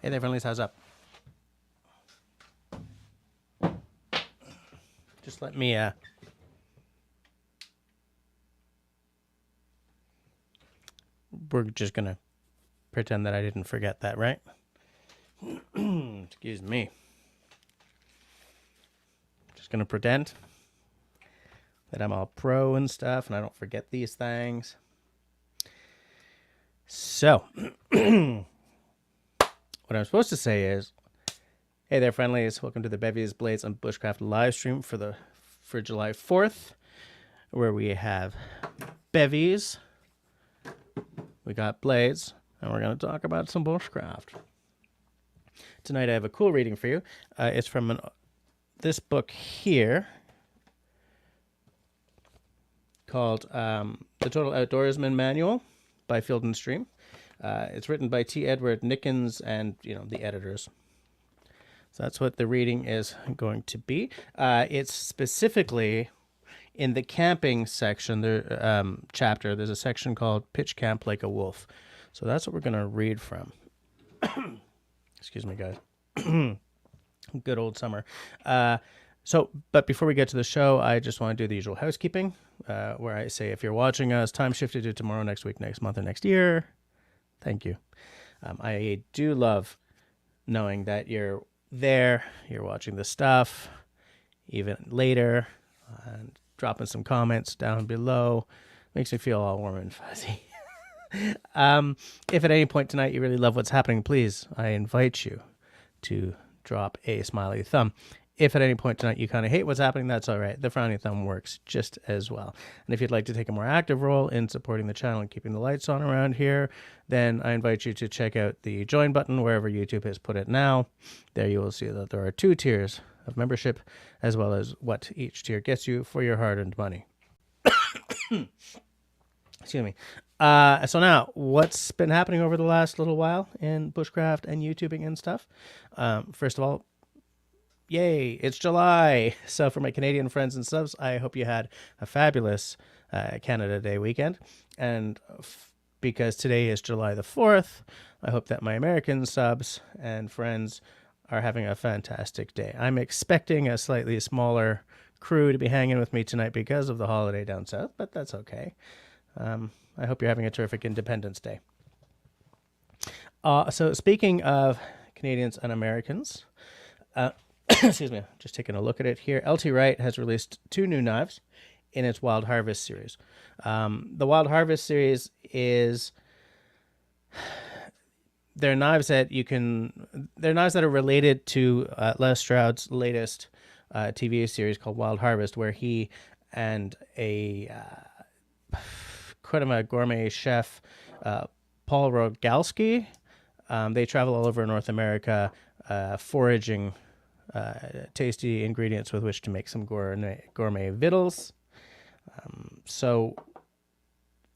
Hey there, friendlies. How's up? Just let me we're just gonna pretend that I didn't forget that, right? Excuse me. Just gonna pretend that I'm all pro and stuff and I don't forget these things. So what I'm supposed to say is, hey there, friendlies. Welcome to the Bevvies, Blades, and Bushcraft live stream for July 4th, where we have Bevvies, we got Blades, and we're going to talk about some Bushcraft. Tonight I have a cool reading for you. It's from this book here called The Total Outdoorsman Manual by Field and Stream. It's written by T. Edward Nickens and, the editors. So that's what the reading is going to be. It's specifically in the camping section, chapter. There's a section called Pitch Camp Like a Wolf. So that's what we're going to read from. Excuse me, guys. Good old summer. But before we get to the show, I just want to do the usual housekeeping, where I say if you're watching us, time shifted to tomorrow, next week, next month, or next year. Thank you. I do love knowing that you're there, you're watching the stuff, even later, and dropping some comments down below. Makes me feel all warm and fuzzy. If at any point tonight you really love what's happening, please, I invite you to drop a smiley thumb. If at any point tonight you kind of hate what's happening, that's all right. The frowny thumb works just as well. And if you'd like to take a more active role in supporting the channel and keeping the lights on around here, then I invite you to check out the join button wherever YouTube has put it now. There you will see that there are 2 tiers of membership, as well as what each tier gets you for your hard-earned money. Excuse me. So now, what's been happening over the last little while in Bushcraft and YouTubing and stuff? First of all, yay, it's July. So for my Canadian friends and subs, I hope you had a fabulous Canada Day weekend. And because today is July the 4th, I hope that my American subs and friends are having a fantastic day. I'm expecting a slightly smaller crew to be hanging with me tonight because of the holiday down south, but that's okay. I hope you're having a terrific Independence Day. So speaking of Canadians and Americans, excuse me, just taking a look at it here. LT Wright has released 2 new knives in its Wild Harvest series. The Wild Harvest series is they're knives that are related to Les Stroud's latest TV series called Wild Harvest, where he and a quite a gourmet chef, Paul Rogalski, they travel all over North America, foraging tasty ingredients with which to make some gourmet victuals. So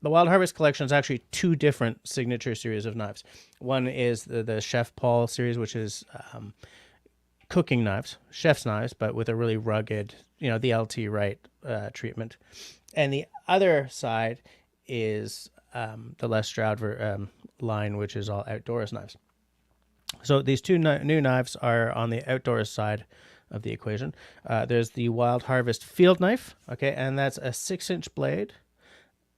the Wild Harvest collection is actually 2 different signature series of knives. One is the Chef Paul series, which is cooking knives, chef's knives, but with a really rugged, the LT Wright treatment. And the other side is the Les Stroud line, which is all outdoors knives. So these 2 new knives are on the outdoors side of the equation. There's the Wild Harvest field knife, okay, and that's a 6-inch blade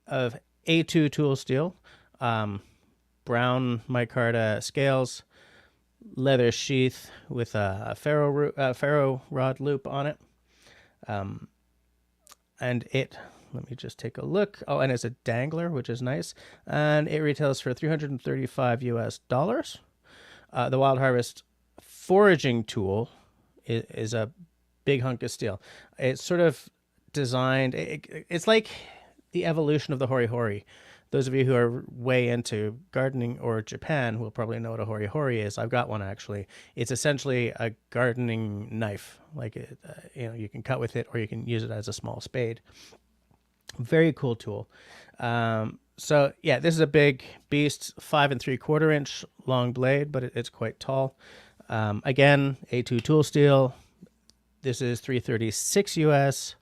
of A2 tool steel, brown micarta scales, leather sheath with a ferro rod loop on it, and it. Let me just take a look. Oh, and it's a dangler, which is nice, and it retails for $335 US. The Wild Harvest foraging tool is a big hunk of steel. It's sort of designed, it's like the evolution of the hori hori. Those of you who are way into gardening or Japan will probably know what a hori hori is. I've got one, actually. It's essentially a gardening knife. Like, you can cut with it or you can use it as a small spade. Very cool tool. So yeah, this is a big beast, 5 3/4 inch long blade, but it's quite tall. Again, A2 tool steel. This is $336 US.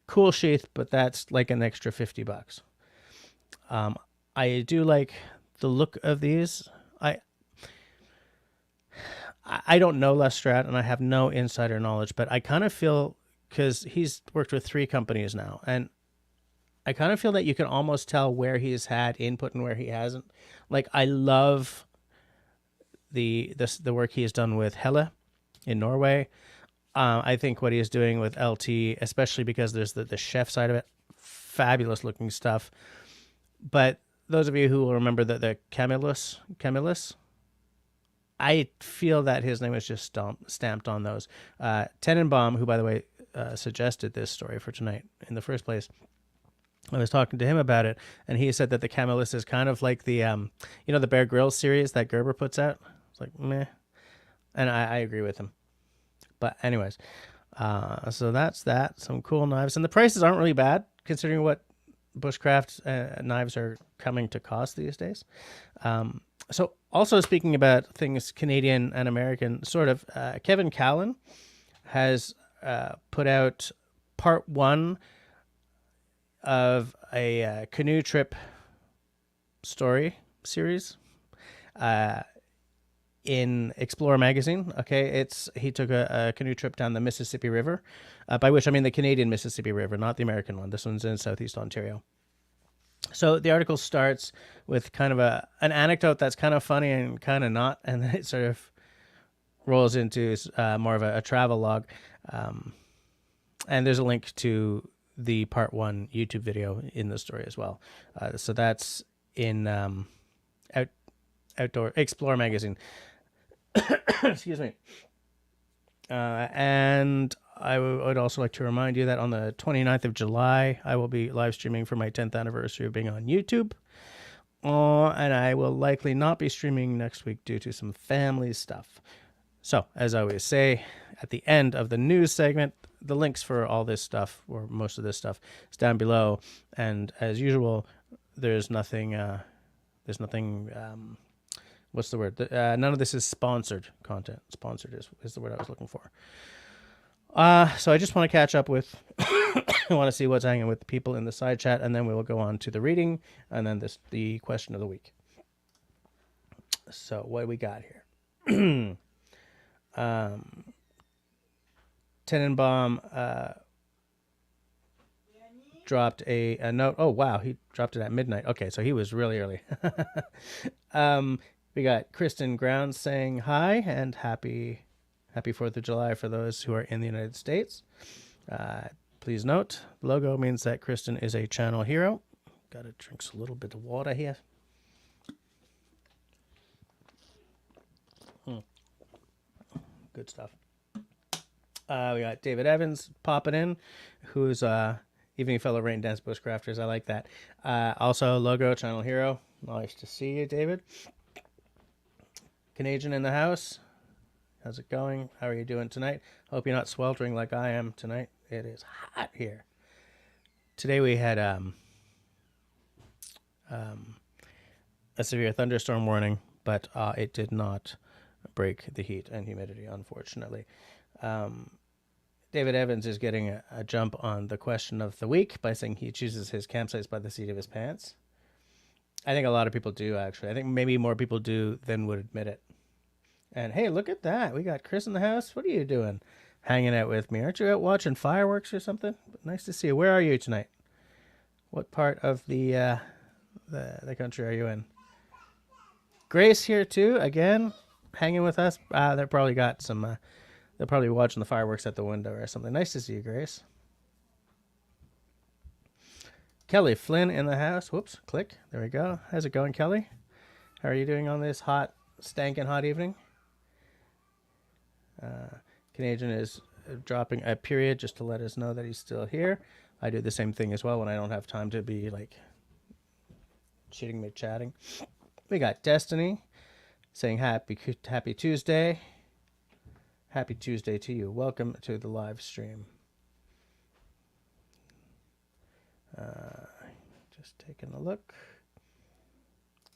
Cool sheath, but that's like an extra $50. I do like the look of these. I don't know Les Stroud, and I have no insider knowledge, but I kind of feel, because he's worked with 3 companies now, and I kind of feel that you can almost tell where he's had input and where he hasn't. Like, I love the work he has done with Helle in Norway. I think what he is doing with LT, especially because there's the chef side of it, fabulous looking stuff. But those of you who will remember the Camillus, I feel that his name was just stamped on those. Tenenbaum, who, by the way, suggested this story for tonight in the first place, I was talking to him about it, and he said that the Camillus is kind of like the, the Bear Grylls series that Gerber puts out. It's like, meh. And I agree with him. But anyways, so that's that. Some cool knives. And the prices aren't really bad, considering what Bushcraft knives are coming to cost these days. So also speaking about things Canadian and American, sort of, Kevin Callan has put out part 1 of a canoe trip story series in Explorer magazine. Okay, he took a canoe trip down the Mississippi River, by which I mean the Canadian Mississippi River, not the American one. This one's in Southeast Ontario. So the article starts with kind of an anecdote that's kind of funny and kind of not, and then it sort of rolls into more of a travel log. And there's a link to the part 1 YouTube video in the story as well. So that's in Outdoor Explorer magazine. Excuse me. And I would also like to remind you that on the 29th of July, I will be live streaming for my 10th anniversary of being on YouTube. And I will likely not be streaming next week due to some family stuff. So, as I always say, at the end of the news segment, the links for all this stuff, or most of this stuff, is down below. And as usual, there's nothing, what's the word? None of this is sponsored content. Sponsored is the word I was looking for. So I just want to catch up with, I want to see what's hanging with the people in the side chat, and then we will go on to the reading, and then the question of the week. So what do we got here? Tenenbaum dropped a note. Oh, wow. He dropped it at midnight. Okay, so he was really early. We got Kristen Grounds saying hi and happy 4th of July for those who are in the United States. Please note, the logo means that Kristen is a channel hero. Got to drink a little bit of water here. Good stuff. We got David Evans popping in, who's Evening Fellow Rain Dance Bushcrafters. I like that. Also, logo, channel hero. Nice to see you, David. Canadian in the house. How's it going? How are you doing tonight? Hope you're not sweltering like I am tonight. It is hot here. Today we had a severe thunderstorm warning, but it did not break the heat and humidity, unfortunately. David Evans is getting a jump on the question of the week by saying he chooses his campsites by the seat of his pants. I think a lot of people do, actually. I think maybe more people do than would admit it. And hey, look at that. We got Chris in the house. What are you doing? Hanging out with me. Aren't you out watching fireworks or something? Nice to see you. Where are you tonight? What part of the country are you in? Grace here too, again, hanging with us. They're probably got some, they're probably watching the fireworks at the window or something. Nice to see you, Grace. Kelly Flynn in the house. Whoops, click. There we go. How's it going, Kelly? How are you doing on this hot, stankin' hot evening? Canadian is dropping a period just to let us know that he's still here. I do the same thing as well when I don't have time to be like cheating me chatting. We got Destiny saying happy Tuesday. Happy Tuesday to you. Welcome to the live stream. Just taking a look.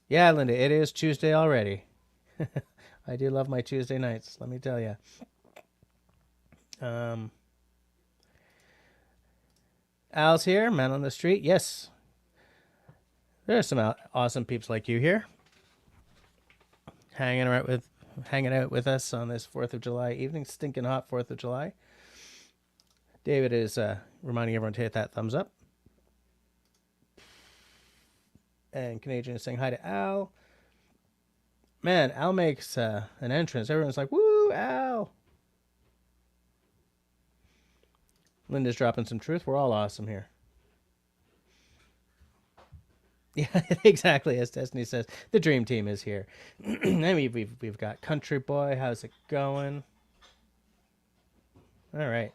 Yeah, Linda, it is Tuesday already. I do love my Tuesday nights, let me tell you. Al's here, man on the street. Yes. There are some awesome peeps like you here. Hanging out with hanging out with us on this 4th of July evening, stinking hot 4th of July. David is reminding everyone to hit that thumbs up. And Canadian is saying hi to Al. Man, Al makes an entrance. Everyone's like, woo, Al. Linda's dropping some truth. We're all awesome here. Yeah, exactly. As Destiny says, the dream team is here. I mean, we've got Country Boy. How's it going? All right.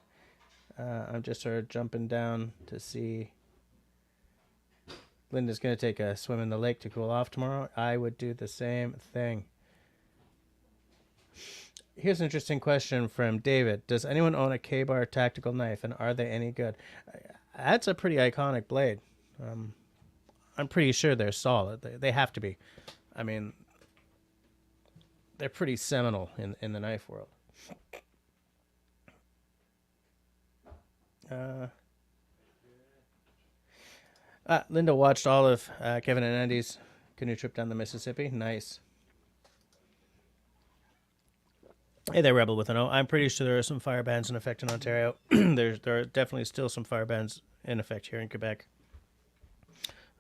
I'm just sort of jumping down to see. Linda's going to take a swim in the lake to cool off tomorrow. I would do the same thing. Here's an interesting question from David. Does anyone own a K-Bar tactical knife, and are they any good? That's a pretty iconic blade. I'm pretty sure they're solid. They have to be. I mean, they're pretty seminal in the knife world. Linda watched all of Kevin and Andy's canoe trip down the Mississippi. Nice. Hey there, Rebel with an O. I'm pretty sure there are some fire bans in effect in Ontario. There are definitely still some fire bans in effect here in Quebec.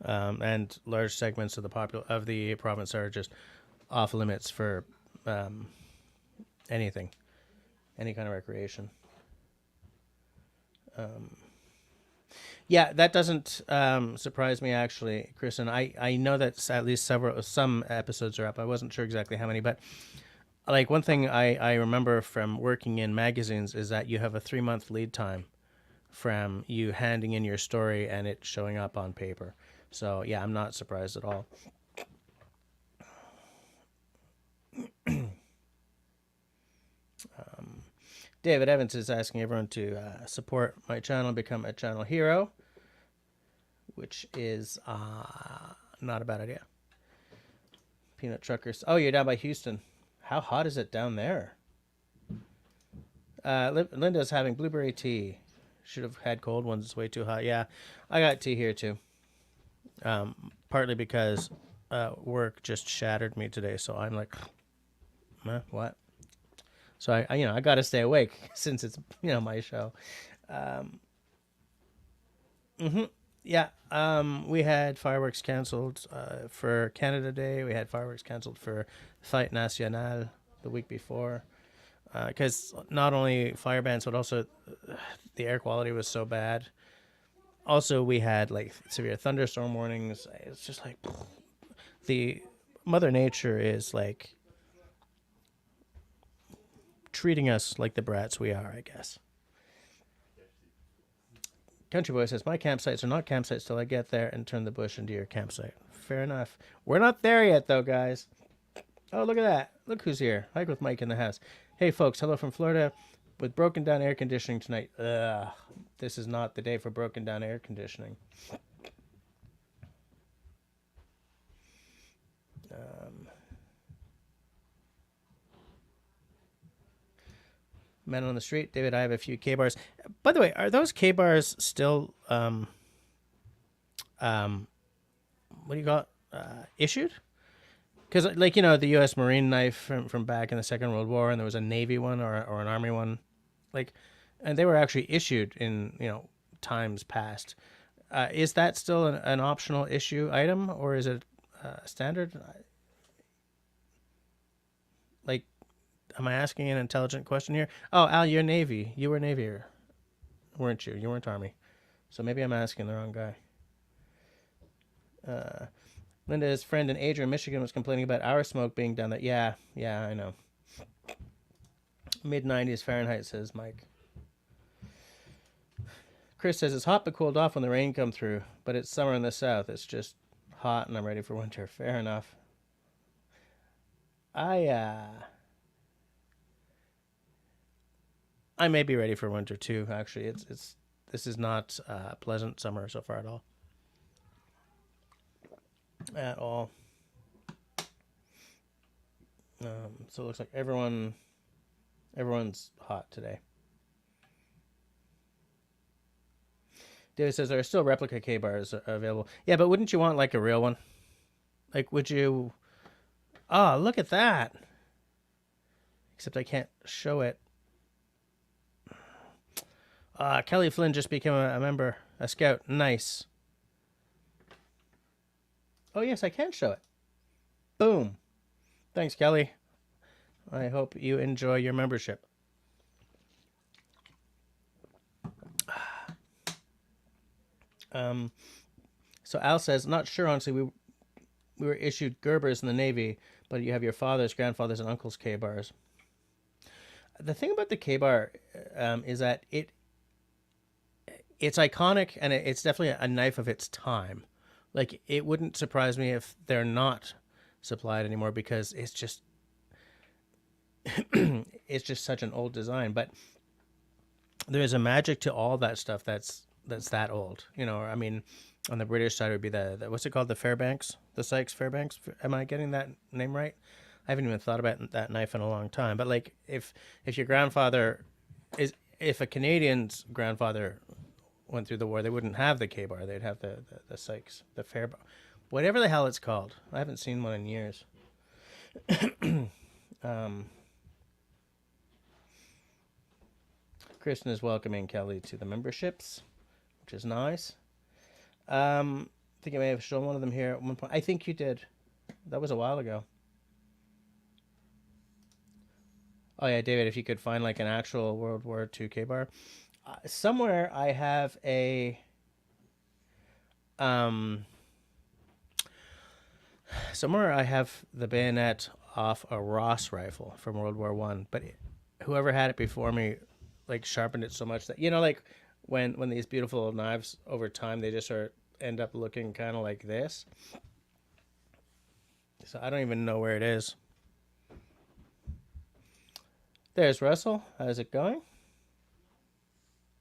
And large segments of the province are just off limits for anything, any kind of recreation. Yeah, that doesn't surprise me actually, Chris. And I know that at least some episodes are up. I wasn't sure exactly how many, but like one thing I remember from working in magazines is that you have a 3-month lead time from you handing in your story and it showing up on paper. So yeah, I'm not surprised at all. David Evans is asking everyone to support my channel, become a channel hero, which is not a bad idea. Peanut Truckers. Oh, you're down by Houston. How hot is it down there? Linda's having blueberry tea. Should have had cold ones. It's way too hot. Yeah, I got tea here too. Partly because work just shattered me today, so I'm like, what? So I got to stay awake since it's my show. Yeah. We had fireworks canceled for Canada Day. We had fireworks canceled for Fête Nationale the week before. Because not only fire bans, but also the air quality was so bad. Also, we had like severe thunderstorm warnings. It's just like the Mother Nature is like treating us like the brats we are, I guess. Country Boy says, my campsites are not campsites till I get there and turn the bush into your campsite. Fair enough. We're not there yet, though, guys. Oh, look at that. Look who's here. Hike with Mike in the house. Hey, folks. Hello from Florida. With broken down air conditioning tonight. Ugh. This is not the day for broken down air conditioning. Men on the street. David, I have a few K-bars. By the way, are those K-bars still, what do you call it, issued? Because, like, the U.S. Marine knife from back in the Second World War, and there was a Navy one or an Army one, like, and they were actually issued in, times past. Is that still an optional issue item, or is it standard? Like, am I asking an intelligent question here? Oh, Al, you're Navy. You were Navy, weren't you? You weren't Army. So maybe I'm asking the wrong guy. Linda's friend in Adrian, Michigan, was complaining about our smoke being down there. Yeah, I know. Mid-90s Fahrenheit, says Mike. Chris says, it's hot but cooled off when the rain come through, but it's summer in the south. It's just hot and I'm ready for winter. Fair enough. I may be ready for winter too, actually. This is not a pleasant summer so far at all. At all. So it looks like everyone's hot today. David says there are still replica K-bars available. Yeah, but wouldn't you want like a real one? Like, would you? Oh, look at that. except I can't show it. Kelly Flynn just became a member, a scout. Nice. Oh, yes, I can show it. Boom. Thanks, Kelly. I hope you enjoy your membership. So Al says, not sure, honestly, we were issued Gerbers in the Navy, but you have your father's, grandfather's, and uncle's K-bars. The thing about the K-bar is that it's iconic, and it's definitely a knife of its time. Like, it wouldn't surprise me if they're not supplied anymore, because it's just it's just such an old design. But there's a magic to all that stuff that's that old. You know, I mean, on the British side, it would be the what's it called? The Fairbanks? The Sykes Fairbanks? Am I getting that name right? I haven't even thought about that knife in a long time. But, like, if your grandfather if a Canadian's grandfather went through the war, they wouldn't have the K-bar. They'd have the Sykes, the Fairbanks, whatever the hell it's called. I haven't seen one in years. Kristen is welcoming Kelly to the memberships, which is nice. I think I may have shown one of them here at one point. I think you did. That was a while ago. Oh yeah, David, if you could find like an actual World War II K-bar. Somewhere I have a the bayonet off a Ross rifle from World War One, but whoever had it before me like sharpened it so much that, you know, like when these beautiful old knives over time, they just end up looking kind of like this. So I don't even know where it is. There's Russell. How's it going?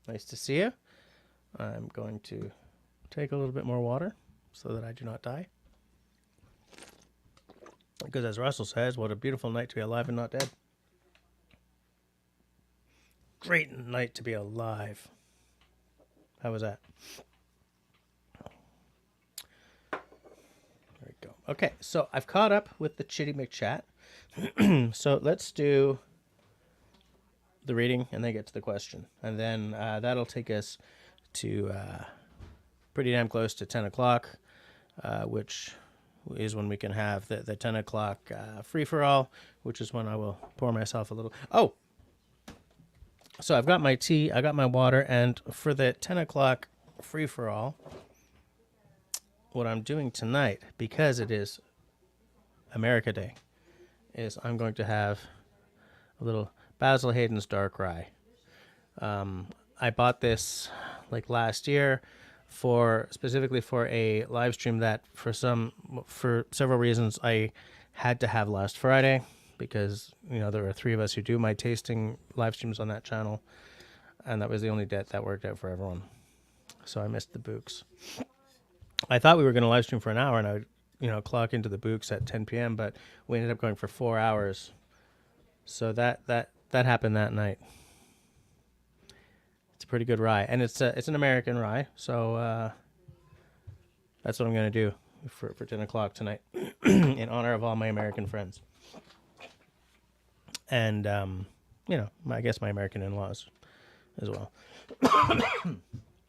Nice to see you. I'm going to take a little bit more water so that I do not die. Because as Russell says, what a beautiful night to be alive and not dead. Great night to be alive. How was that? There we go. Okay, so I've caught up with the Chitty McChat. So let's do the reading and then get to the question. And then that'll take us to pretty damn close to 10 o'clock, which is when we can have the 10 o'clock free-for-all, which is when I will pour myself a little. Oh! So I've got my tea, I got my water, and for the 10 o'clock free-for-all, what I'm doing tonight, because it is America Day, is I'm going to have a little Basil Hayden's Dark Rye. I bought this like last year specifically for a live stream that for several reasons I had to have last Friday, because, you know, there are 3 of us who do my tasting live streams on that channel, and that was the only date that worked out for everyone. So I missed the books. I thought we were going to live stream for an hour and I would, you know, clock into the books at 10 p.m., but we ended up going for 4 hours. So that happened that night. It's a pretty good rye, and it's an American rye, so that's what I'm going to do for 10 o'clock tonight in honor of all my American friends. And, you know, I guess my American in-laws as well.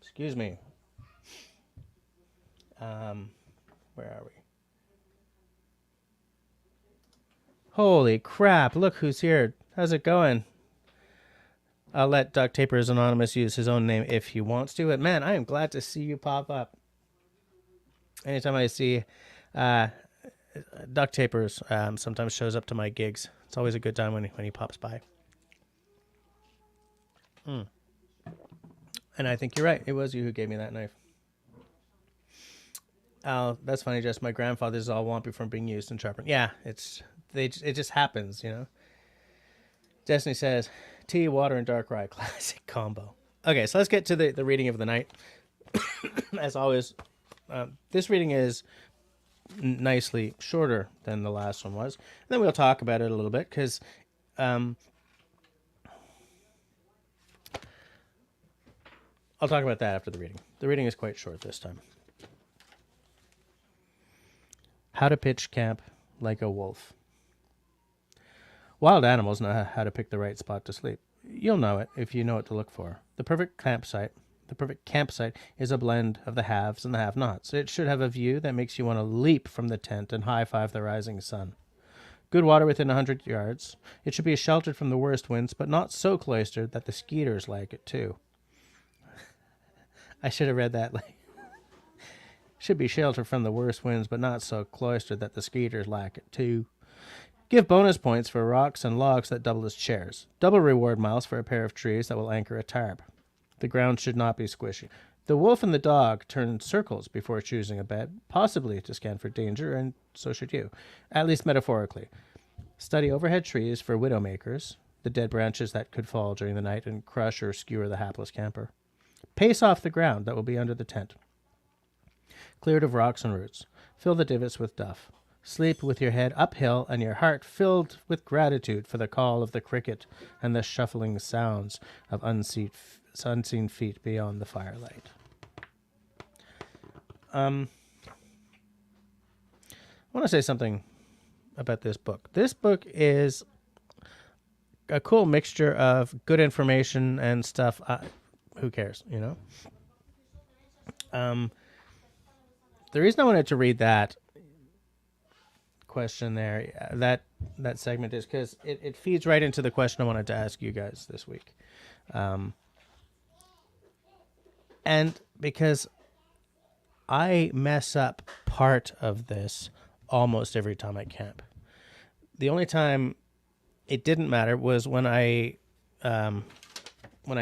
Excuse me. Where are we? Holy crap, look who's here. How's it going? I'll let Duct Tapers Anonymous use his own name if he wants to. But man, I am glad to see you pop up. Anytime I see Duct Tapers, sometimes shows up to my gigs. It's always a good time when he pops by. And I think you're right. It was you who gave me that knife. Oh, that's funny, Jess. My grandfather's all wumpy from being used and sharpened. Yeah, it just happens, you know. Destiny says, tea, water, and dark rye, classic combo. Okay, so let's get to the reading of the night. As always, this reading is nicely shorter than the last one was. And then we'll talk about it a little bit, because I'll talk about that after the reading. The reading is quite short this time. How to pitch camp like a wolf. Wild animals know how to pick the right spot to sleep. You'll know it if you know what to look for. The perfect campsite is a blend of the haves and the have-nots. It should have a view that makes you want to leap from the tent and high-five the rising sun. Good water within 100 yards. It should be sheltered from the worst winds, but not so cloistered that the skeeters like it too. I should have read that. Should be sheltered from the worst winds, but not so cloistered that the skeeters like it too. Give bonus points for rocks and logs that double as chairs. Double reward miles for a pair of trees that will anchor a tarp. The ground should not be squishy. The wolf and the dog turn circles before choosing a bed, possibly to scan for danger, and so should you, at least metaphorically. Study overhead trees for widowmakers, the dead branches that could fall during the night and crush or skewer the hapless camper. Pace off the ground that will be under the tent. Cleared of rocks and roots. Fill the divots with duff. Sleep with your head uphill and your heart filled with gratitude for the call of the cricket and the shuffling sounds of unseen feet beyond the firelight. I want to say something about this book. This book is a cool mixture of good information and stuff. Who cares, you know? The reason I wanted to read that question there, that segment, is because it feeds right into the question I wanted to ask you guys this week. And because I mess up part of this almost every time I camp. The only time it didn't matter was when I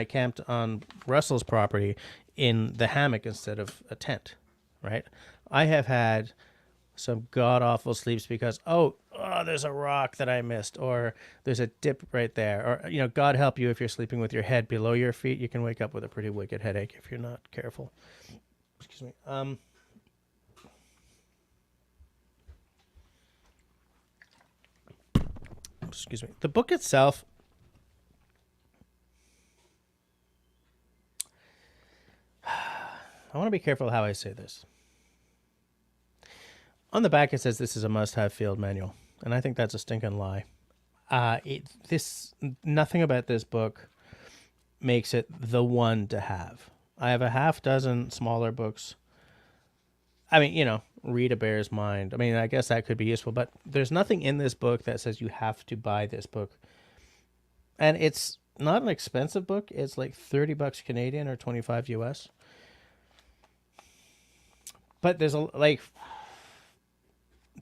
camped on Russell's property in the hammock instead of a tent, right? I have had some god-awful sleeps because, oh, there's a rock that I missed, or there's a dip right there, or, you know, God help you if you're sleeping with your head below your feet. You can wake up with a pretty wicked headache if you're not careful. Excuse me. Excuse me. The book itself, I want to be careful how I say this. On the back, it says this is a must-have field manual, and I think that's a stinking lie. Nothing about this book makes it the one to have. I have a half dozen smaller books. I mean, you know, read a bear's mind. I mean, I guess that could be useful, but there's nothing in this book that says you have to buy this book. And it's not an expensive book. It's like $30 Canadian or 25 US. But there's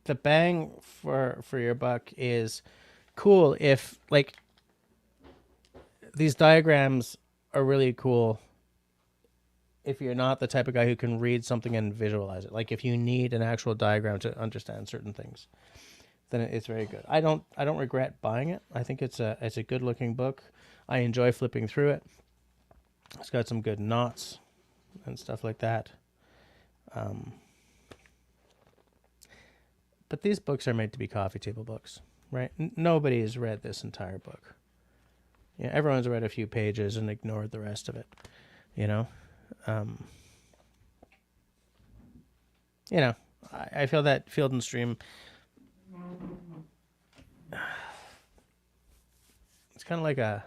the bang for your buck is cool if, like, these diagrams are really cool if you're not the type of guy who can read something and visualize it. Like, if you need an actual diagram to understand certain things, then it's very good. I don't regret buying it. I think it's a good looking book. I enjoy flipping through it. It's got some good knots and stuff like that. But these books are made to be coffee table books, right? Nobody has read this entire book. Yeah, everyone's read a few pages and ignored the rest of it, you know? You know, I feel that Field and Stream, it's kind of like a,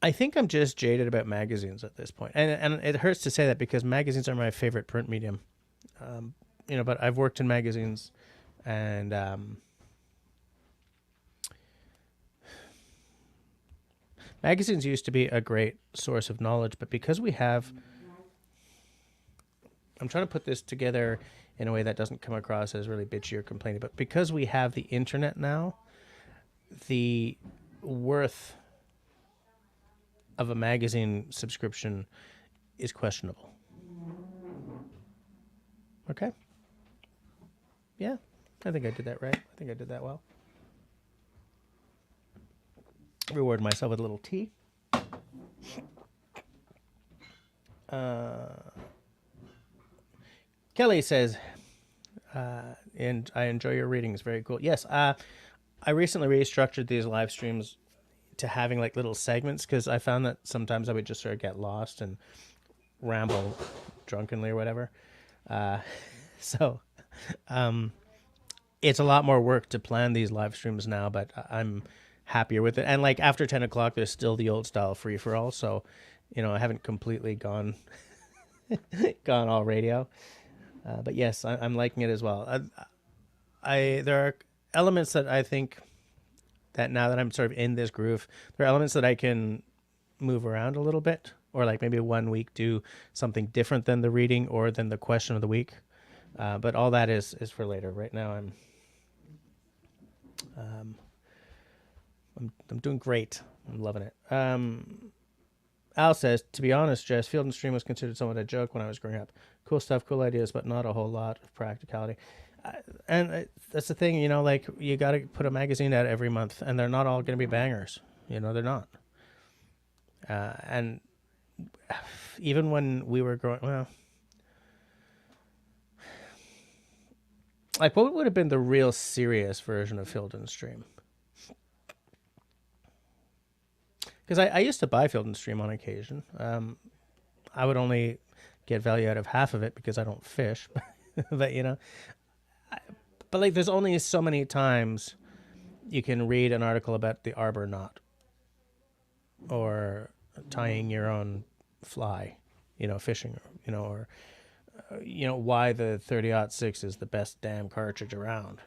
I think I'm just jaded about magazines at this point. And it hurts to say that because magazines are my favorite print medium. You know, but I've worked in magazines, and magazines used to be a great source of knowledge, but because we have, I'm trying to put this together in a way that doesn't come across as really bitchy or complaining, but because we have the internet now, the worth of a magazine subscription is questionable. Okay? Yeah, I think I did that right. I think I did that well. Reward myself with a little tea. Kelly says, and I enjoy your readings. Very cool. Yes, I recently restructured these live streams to having like little segments, because I found that sometimes I would just sort of get lost and ramble drunkenly or whatever. So it's a lot more work to plan these live streams now, but I'm happier with it. And like after 10 o'clock, there's still the old style free for all. So, I haven't completely gone all radio. But yes, I'm liking it as well. There are elements that I think that now that I'm sort of in this groove, there are elements that I can move around a little bit, or like maybe 1 week do something different than the reading or than the question of the week. But all that is for later. Right now, I'm doing great. I'm loving it. Al says, to be honest, Jess, Field and Stream was considered somewhat a joke when I was growing up. Cool stuff, cool ideas, but not a whole lot of practicality. That's the thing, like you got to put a magazine out every month, and they're not all going to be bangers. They're not. And even when we were growing, well, like what would have been the real serious version of Field and Stream? Because I used to buy Field and Stream on occasion. I would only get value out of half of it because I don't fish. But, but like there's only so many times you can read an article about the arbor knot or tying your own fly, fishing, or, why the 30-06 is the best damn cartridge around.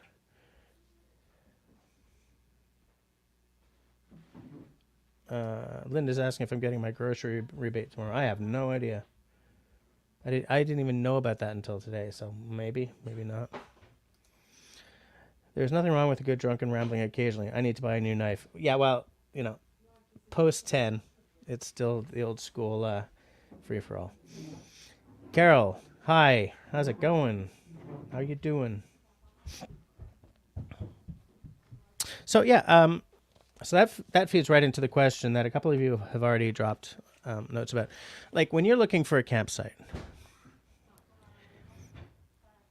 Linda's asking if I'm getting my grocery rebate tomorrow. I have no idea. I didn't even know about that until today, so maybe not. There's nothing wrong with a good drunken rambling occasionally. I need to buy a new knife. Yeah, well, post 10, it's still the old school free-for-all. Carol, hi. How's it going? How you doing? So, yeah, so that feeds right into the question that a couple of you have already dropped notes about. Like, when you're looking for a campsite,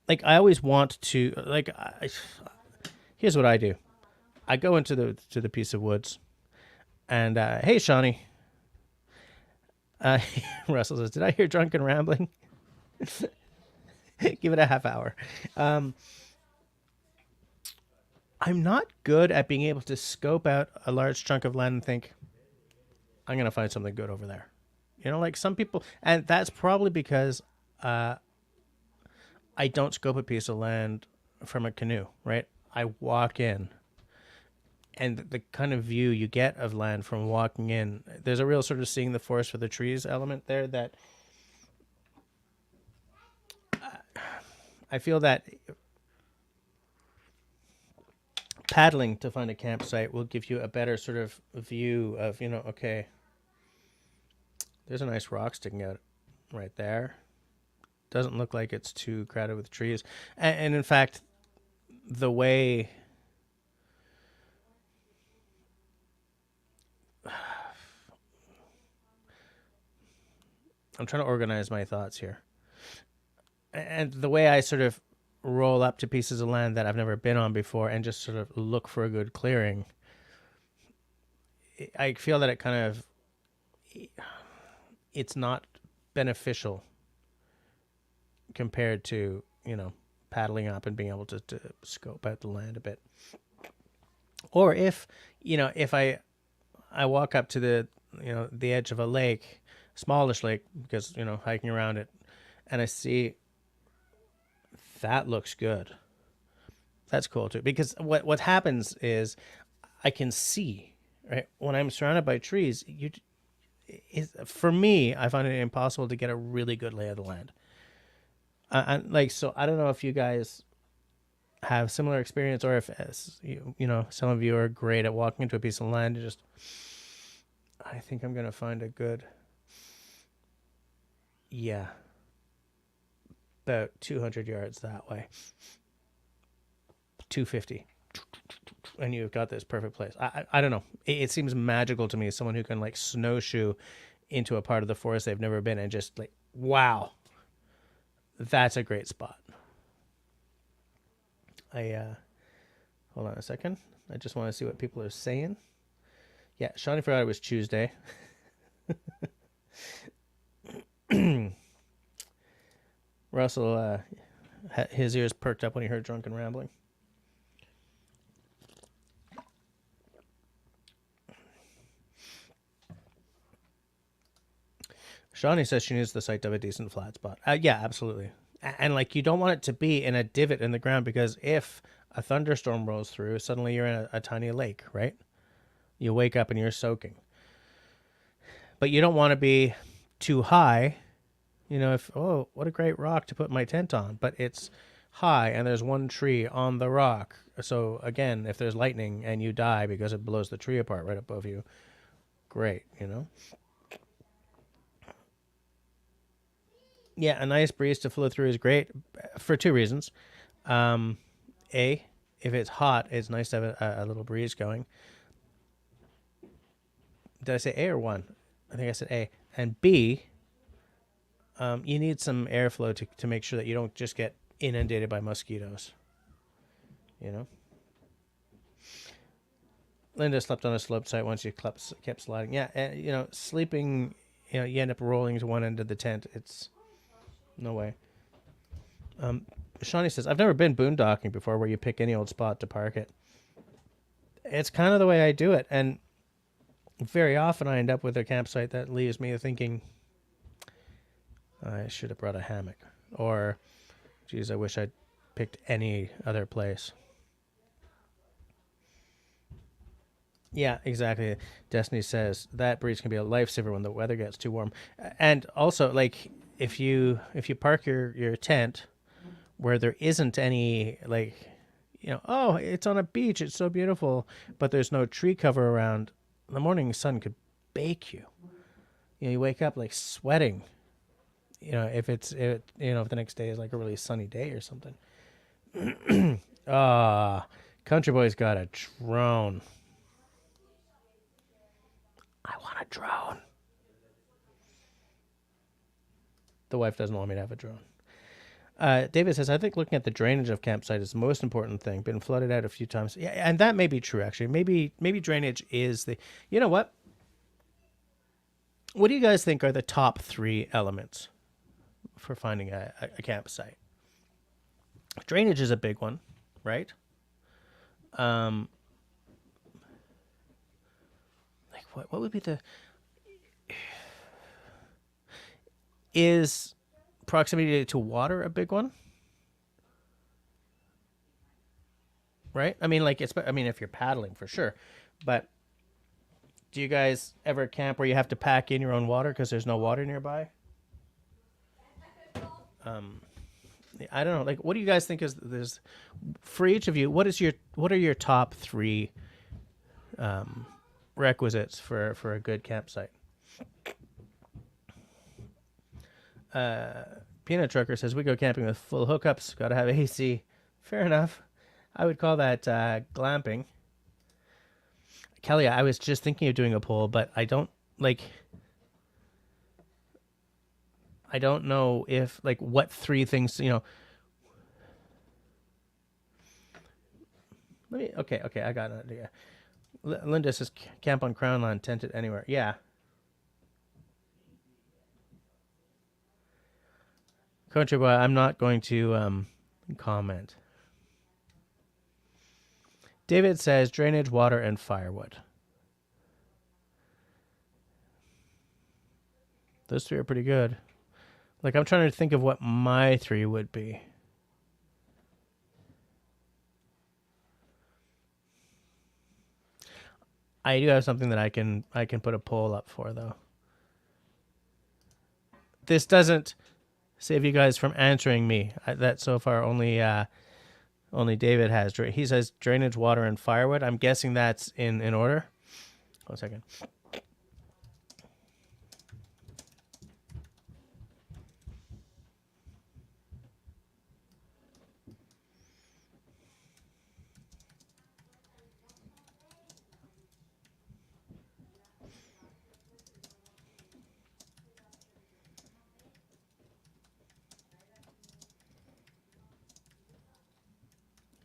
like, I always want to, like, here's what I do. I go into the piece of woods, and, hey, Shawnee. Russell says, did I hear drunken rambling? Give it a half hour. I'm not good at being able to scope out a large chunk of land and think, I'm going to find something good over there. Like some people, and that's probably because I don't scope a piece of land from a canoe, right? I walk in, and the kind of view you get of land from walking in, there's a real sort of seeing the forest for the trees element there that I feel that paddling to find a campsite will give you a better sort of view of, okay, there's a nice rock sticking out right there. Doesn't look like it's too crowded with trees. And in fact, the way I'm trying to organize my thoughts here. And the way I sort of roll up to pieces of land that I've never been on before and just sort of look for a good clearing, I feel that it kind of, it's not beneficial compared to, paddling up and being able to scope out the land a bit. Or if I walk up to the edge of a lake, smallish lake, because, hiking around it, and I see that looks good. That's cool too. Because what happens is I can see, right? When I'm surrounded by trees, for me, I find it impossible to get a really good lay of the land. So I don't know if you guys have similar experience, or if some of you are great at walking into a piece of land and just, I think I'm gonna find a good, about 200 yards that way, 250, and you've got this perfect place. I don't know. It seems magical to me. Someone who can like snowshoe into a part of the forest they've never been and just like, wow, that's a great spot. Hold on a second. I just want to see what people are saying. Yeah, Shawnee forgot it was Tuesday. Russell, his ears perked up when he heard drunken rambling. Shawnee says she needs the site to have a decent flat spot. Yeah, absolutely. And like, you don't want it to be in a divot in the ground, because if a thunderstorm rolls through, suddenly you're in a tiny lake, right? You wake up and you're soaking. But you don't want to be too high. You know, if, oh, what a great rock to put my tent on, but it's high and there's one tree on the rock. So again, if there's lightning and you die because it blows the tree apart right above you, great, you know? Yeah, a nice breeze to flow through is great for two reasons. A, if it's hot, it's nice to have a little breeze going. Did I say A or one? I think I said A. And B, you need some airflow to make sure that you don't just get inundated by mosquitoes. You know? Linda slept on a slope site once. You kept sliding. Yeah, and, you know, sleeping, you know, you end up rolling to one end of the tent. It's no way. Shawnee says, I've never been boondocking before where you pick any old spot to park it. It's kind of the way I do it. And very often I end up with a campsite that leaves me thinking, I should have brought a hammock. Or, geez, I wish I'd picked any other place. Yeah, exactly. Destiny says that breeze can be a lifesaver when the weather gets too warm. And also, like, if you park your tent where there isn't any, like, you know, oh, it's on a beach, it's so beautiful, but there's no tree cover around, the morning sun could bake you. You know, you wake up like sweating. You know, if the next day is like a really sunny day or something. Country Boy's got a drone. I want a drone. The wife doesn't want me to have a drone. David says, I think looking at the drainage of campsite is the most important thing. Been flooded out a few times. Yeah, and that may be true, actually. Maybe drainage is the... You know what? What do you guys think are the top 3 elements for finding a campsite? Drainage is a big one, right? Like, what would be the... Is proximity to water a big one? Right? I mean, like, if you're paddling, for sure. But do you guys ever camp where you have to pack in your own water because there's no water nearby? I don't know. Like, what do you guys think is this for each of you? What are your top 3 requisites for a good campsite? Peanut Trucker says, we go camping with full hookups. Got to have AC. Fair enough. I would call that glamping. Kelly, I was just thinking of doing a poll, but I don't know if, like, what 3 things, you know. Okay, I got an idea. Linda says, camp on Crown Land, tented anywhere. Yeah. Country Boy, I'm not going to comment. David says drainage, water, and firewood. Those 3 are pretty good. Like, I'm trying to think of what my 3 would be. I do have something that I can put a poll up for, though. This doesn't save you guys from answering me. That so far only David has. He says drainage, water, and firewood. I'm guessing that's in order. 1 second.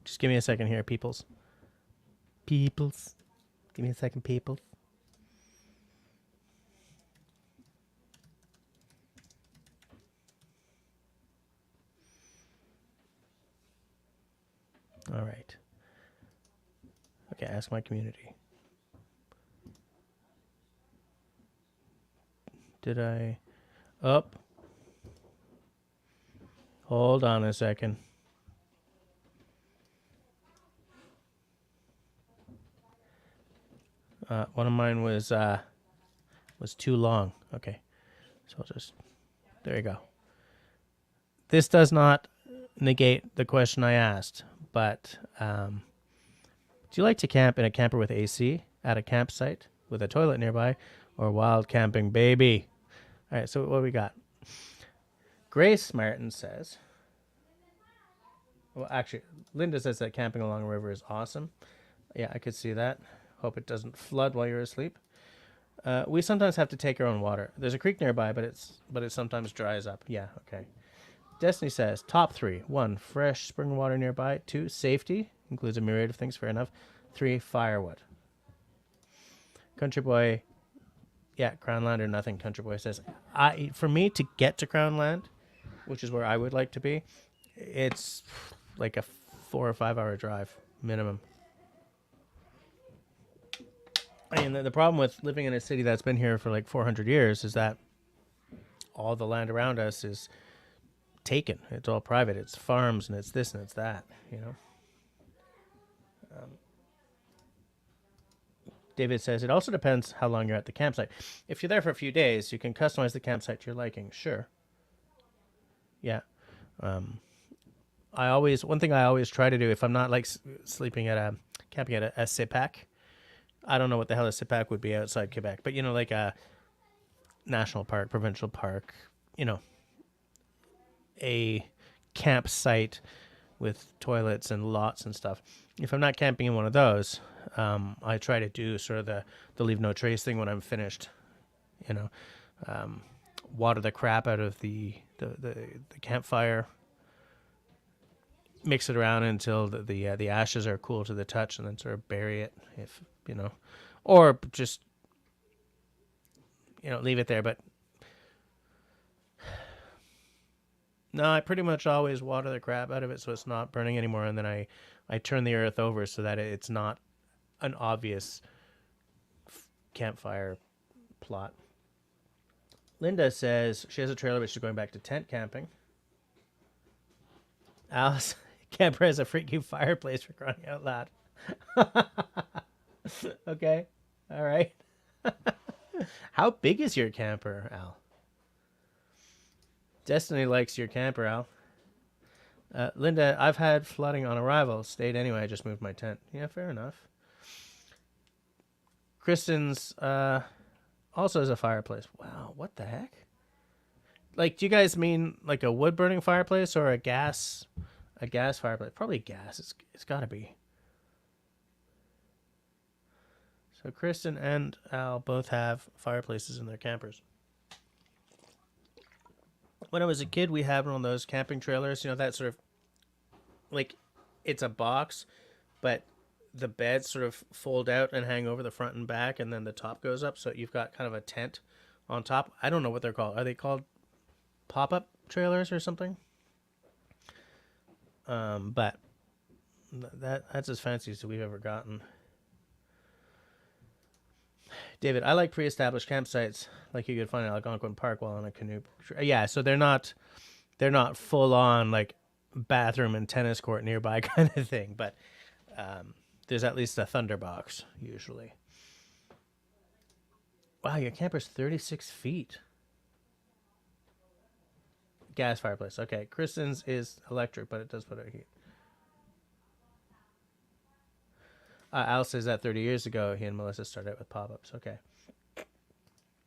Just give me a second here, peoples. Peoples. Give me a second, peoples. All right. Okay, ask my community. Did I? Up. Hold on a second. One of mine was too long. Okay, so I'll just, there you go. This does not negate the question I asked, but do you like to camp in a camper with AC at a campsite with a toilet nearby, or wild camping, baby? All right, so what do we got? Grace Martin says, well, actually, Linda says that camping along a river is awesome. Yeah, I could see that. Hope it doesn't flood while you're asleep. We sometimes have to take our own water. There's a creek nearby, but it sometimes dries up. Yeah, okay. Destiny says, top 3. 1, fresh spring water nearby. 2, safety. Includes a myriad of things, fair enough. 3, firewood. Country Boy, yeah, Crown Land or nothing. Country Boy says, for me to get to Crown Land, which is where I would like to be, it's like a 4 or 5 hour drive minimum. I mean, the problem with living in a city that's been here for like 400 years is that all the land around us is taken. It's all private. It's farms and it's this and it's that, you know. David says, it also depends how long you're at the campsite. If you're there for a few days, you can customize the campsite to your liking. Sure. Yeah. One thing I always try to do, if I'm not like sleeping at camping at a SIPAC, I don't know what the hell a SIPAC would be outside Quebec, but you know, like a national park, provincial park, you know, a campsite with toilets and lots and stuff. If I'm not camping in one of those, I try to do sort of the leave no trace thing when I'm finished, you know, water the crap out of the campfire, mix it around until the ashes are cool to the touch, and then sort of bury it, if you know, or just, you know, leave it there. But no, I pretty much always water the crap out of it so it's not burning anymore, and then I turn the earth over so that it's not an obvious campfire plot. Linda says she has a trailer, but she's going back to tent camping. Alice, camper has a freaking fireplace, for crying out loud. Okay, all right. How big is your camper, Al? Destiny likes your camper, Al. Linda, I've had flooding on arrival. Stayed anyway. I just moved my tent. Yeah, fair enough. Kristen's also has a fireplace. Wow, what the heck? Like, do you guys mean like a wood burning fireplace or a gas fireplace? Probably gas. It's got to be. So Kristen and Al both have fireplaces in their campers. When I was a kid, we had one of those camping trailers, you know, that sort of, like, it's a box, but the beds sort of fold out and hang over the front and back, and then the top goes up, so you've got kind of a tent on top. I don't know what they're called. Are they called pop-up trailers or something? But that's as fancy as we've ever gotten. David, I like pre-established campsites like you could find at Algonquin Park while on a canoe. Yeah, so they're not full on like bathroom and tennis court nearby kind of thing, but there's at least a thunderbox usually. Wow, your camper's 36 feet. Gas fireplace. Okay, Kristen's is electric, but it does put out heat. Al says that 30 years ago, he and Melissa started out with pop-ups. Okay.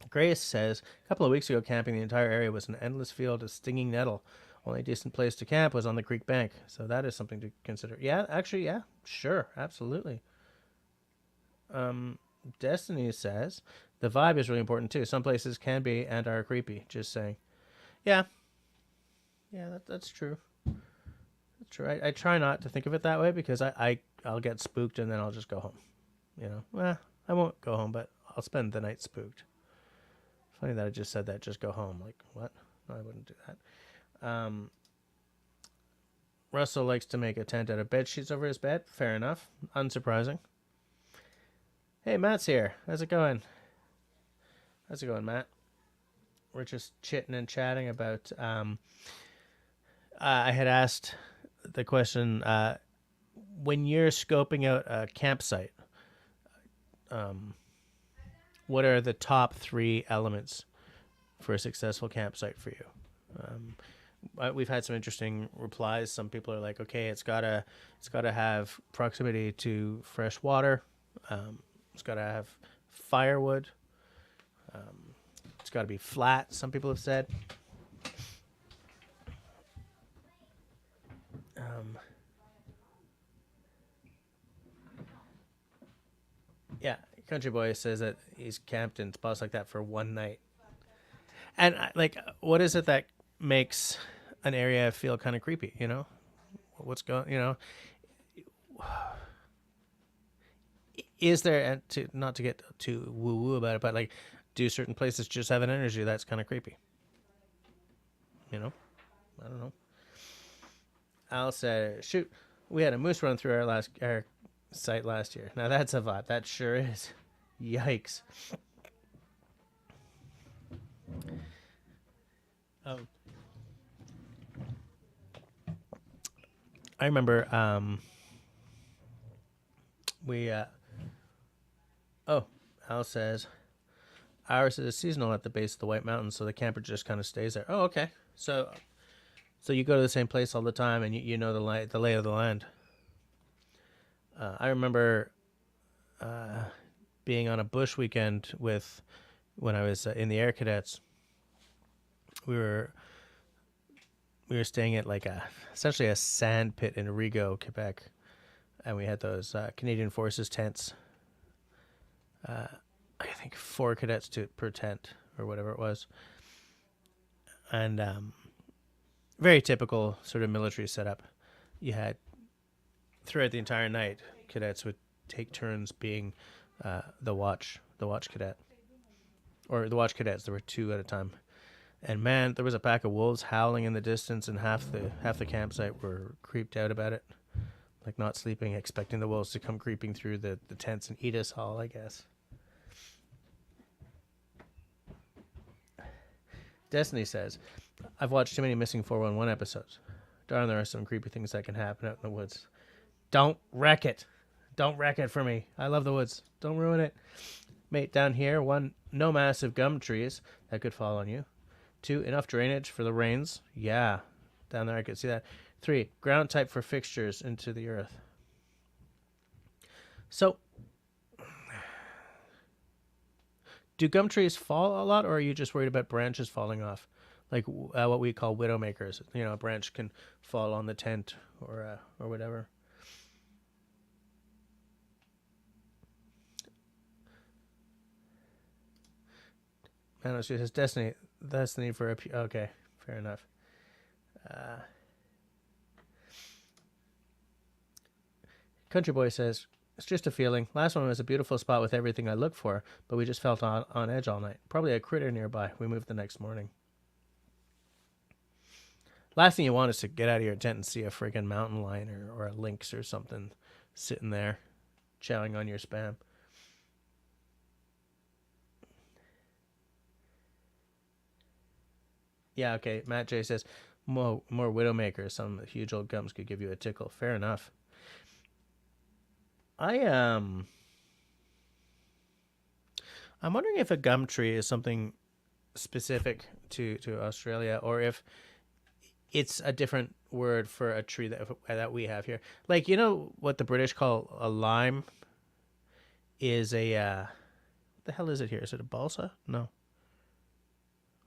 Grace says, a couple of weeks ago, camping, the entire area was an endless field of stinging nettle. Only decent place to camp was on the creek bank. So that is something to consider. Yeah, actually, yeah, sure, absolutely. Destiny says, the vibe is really important too. Some places can be and are creepy, just saying. Yeah. Yeah, that's true. That's true. I try not to think of it that way because I'll get spooked and then I'll just go home. You know, well, I won't go home, but I'll spend the night spooked. Funny that I just said that, just go home. Like, what? No, I wouldn't do that. Russell likes to make a tent out of bed sheets over his bed. Fair enough. Unsurprising. Hey, Matt's here. How's it going? How's it going, Matt? we're just chitting and chatting about. I had asked the question, when you're scoping out a campsite, what are the top 3 elements for a successful campsite for you? We've had some interesting replies. Some people are like, okay, it's gotta have proximity to fresh water. It's gotta have firewood. It's gotta be flat. Some people have said. Yeah, Country Boy says that he's camped in spots like that for one night. And like, what is it that makes an area feel kind of creepy? You know, what's going? You know, is there, and to not to get too woo woo about it, but like, do certain places just have an energy that's kind of creepy? You know, I don't know. Al said, "Shoot, we had a moose run through our site last year. Now that's a vibe. That sure is. Yikes." I remember Al says ours is seasonal at the base of the White Mountains, so the camper just kind of stays there. Oh, okay. So you go to the same place all the time, and you know the lay of the land. I remember being on a bush weekend when I was in the Air Cadets. We were staying at like essentially a sand pit in Rigaud, Quebec, and we had those Canadian Forces tents. I think 4 cadets per tent or whatever it was, and very typical sort of military setup. You had throughout the entire night, cadets would take turns being the watch cadet, or the watch cadets. There were 2 at a time. And man, there was a pack of wolves howling in the distance, and half the campsite were creeped out about it, like not sleeping, expecting the wolves to come creeping through the tents and eat us all, I guess. Destiny says, "I've watched too many Missing 411 episodes. Darn, there are some creepy things that can happen out in the woods. Don't wreck it. Don't wreck it for me. I love the woods. Don't ruin it. Mate, down here, 1, no massive gum trees that could fall on you. 2, enough drainage for the rains. Yeah, down there I could see that. 3, ground type for fixtures into the earth." So, do gum trees fall a lot, or are you just worried about branches falling off? Like what we call widowmakers. You know, a branch can fall on the tent or whatever. Man, she says, Destiny, that's the need for a... Okay, fair enough. Country Boy says, "It's just a feeling. Last one was a beautiful spot with everything I looked for, but we just felt on edge all night. Probably a critter nearby. We moved the next morning." Last thing you want is to get out of your tent and see a friggin' mountain lion or a lynx or something sitting there chowing on your spam. Yeah, okay. Matt J says, more widowmakers. Some huge old gums could give you a tickle. Fair enough. I'm wondering if a gum tree is something specific to Australia, or if it's a different word for a tree that we have here. Like, you know what the British call a lime is a what the hell is it here? Is it a balsa? No.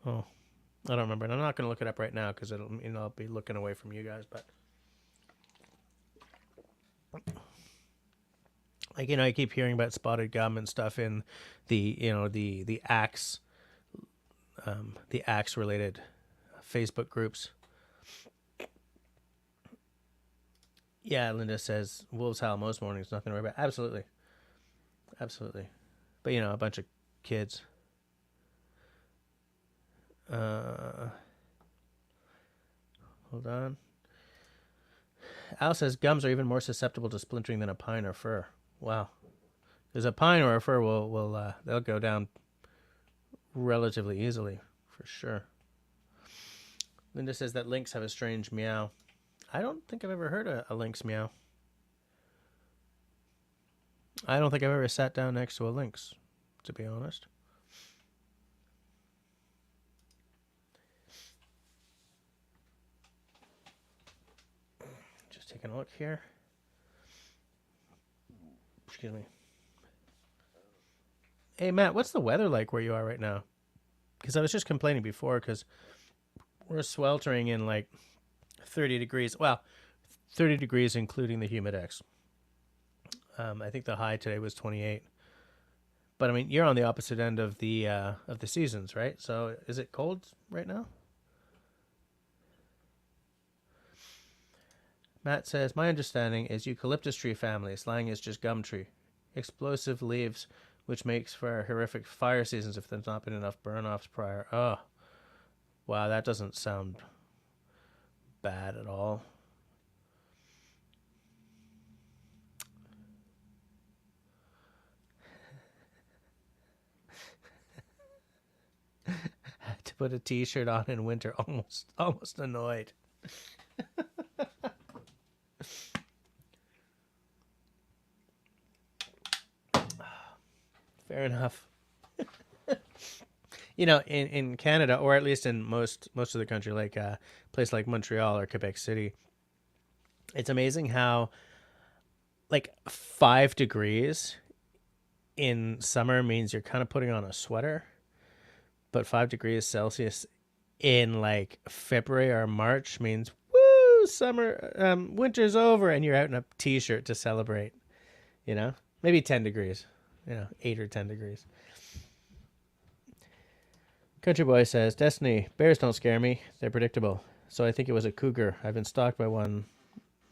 Oh, I don't remember. And I'm not going to look it up right now because I'll be looking away from you guys. But like, I keep hearing about spotted gum and stuff in the axe related Facebook groups. Yeah, Linda says wolves howl most mornings. Nothing to worry about. Absolutely. But a bunch of kids. Hold on. Al says gums are even more susceptible to splintering than a pine or fir. Wow. Because a pine or a fir will they'll go down relatively easily for sure. Linda says that lynx have a strange meow. I don't think I've ever heard a lynx meow. I don't think I've ever sat down next to a lynx, to be honest. Just taking a look here. Excuse me. Hey, Matt, what's the weather like where you are right now? Because I was just complaining before because we're sweltering in like 30 degrees. Well, 30 degrees including the humidex. I think the high today was 28. But I mean, you're on the opposite end of the seasons, right? So is it cold right now? Matt says, my understanding is eucalyptus tree family. Slang is just gum tree. Explosive leaves, which makes for horrific fire seasons if there's not been enough burn-offs prior. Oh, wow, that doesn't sound bad at all. To put a t-shirt on in winter, almost annoyed. Fair enough. You know, in Canada, or at least in most of the country, like a place like Montreal or Quebec City, it's amazing how like 5 degrees in summer means you're kind of putting on a sweater, but 5 degrees Celsius in like February or March means woo, summer, winter's over, and you're out in a t-shirt to celebrate. You know, maybe 10 degrees. 8 or 10 degrees. Country Boy says, Destiny, bears don't scare me. They're predictable. So I think it was a cougar. I've been stalked by one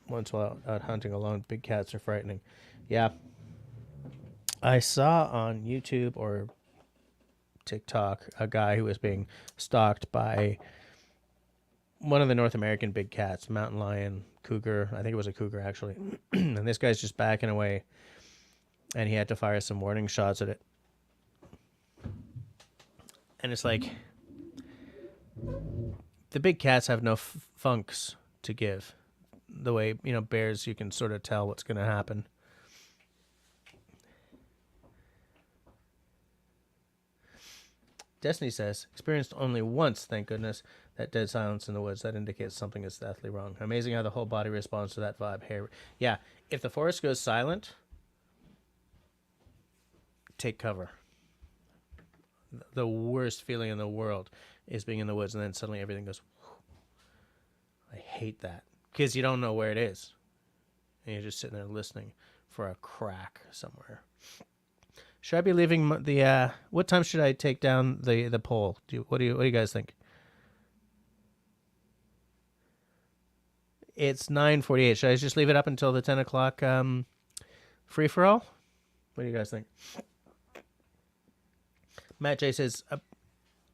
once while out hunting alone. Big cats are frightening. Yeah. I saw on YouTube or TikTok a guy who was being stalked by one of the North American big cats, mountain lion, cougar. I think it was a cougar, actually. And this guy's just backing away. And he had to fire some warning shots at it. And it's like, the big cats have no funks to give. The way, bears, you can sort of tell what's going to happen. Destiny says, experienced only once, thank goodness, that dead silence in the woods. That indicates something is deathly wrong. Amazing how the whole body responds to that vibe. Hey, yeah, if the forest goes silent, take cover. The worst feeling in the world is being in the woods and then suddenly everything goes, whew. I hate that because you don't know where it is and you're just sitting there listening for a crack somewhere. Should I be leaving the what time should I take down the poll? What do you guys think? It's 9:48. Should I just leave it up until the 10 o'clock free for all? What do you guys think? Matt J says,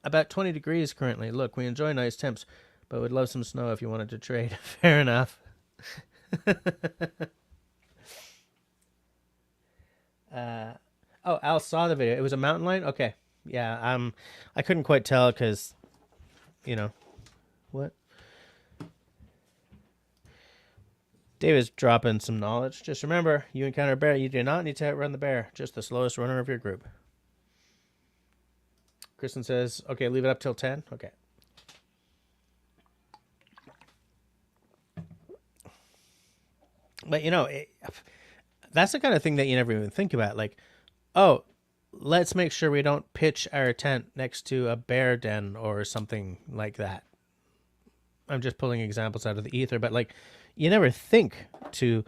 about 20 degrees currently. Look, we enjoy nice temps, but would love some snow if you wanted to trade. Fair enough. Al saw the video. It was a mountain lion? Okay. Yeah, I couldn't quite tell because, what? David's dropping some knowledge. Just remember, you encounter a bear, you do not need to outrun the bear. Just the slowest runner of your group. Kristen says, okay, leave it up till 10. Okay. But, that's the kind of thing that you never even think about. Like, oh, let's make sure we don't pitch our tent next to a bear den or something like that. I'm just pulling examples out of the ether, but like, you never think to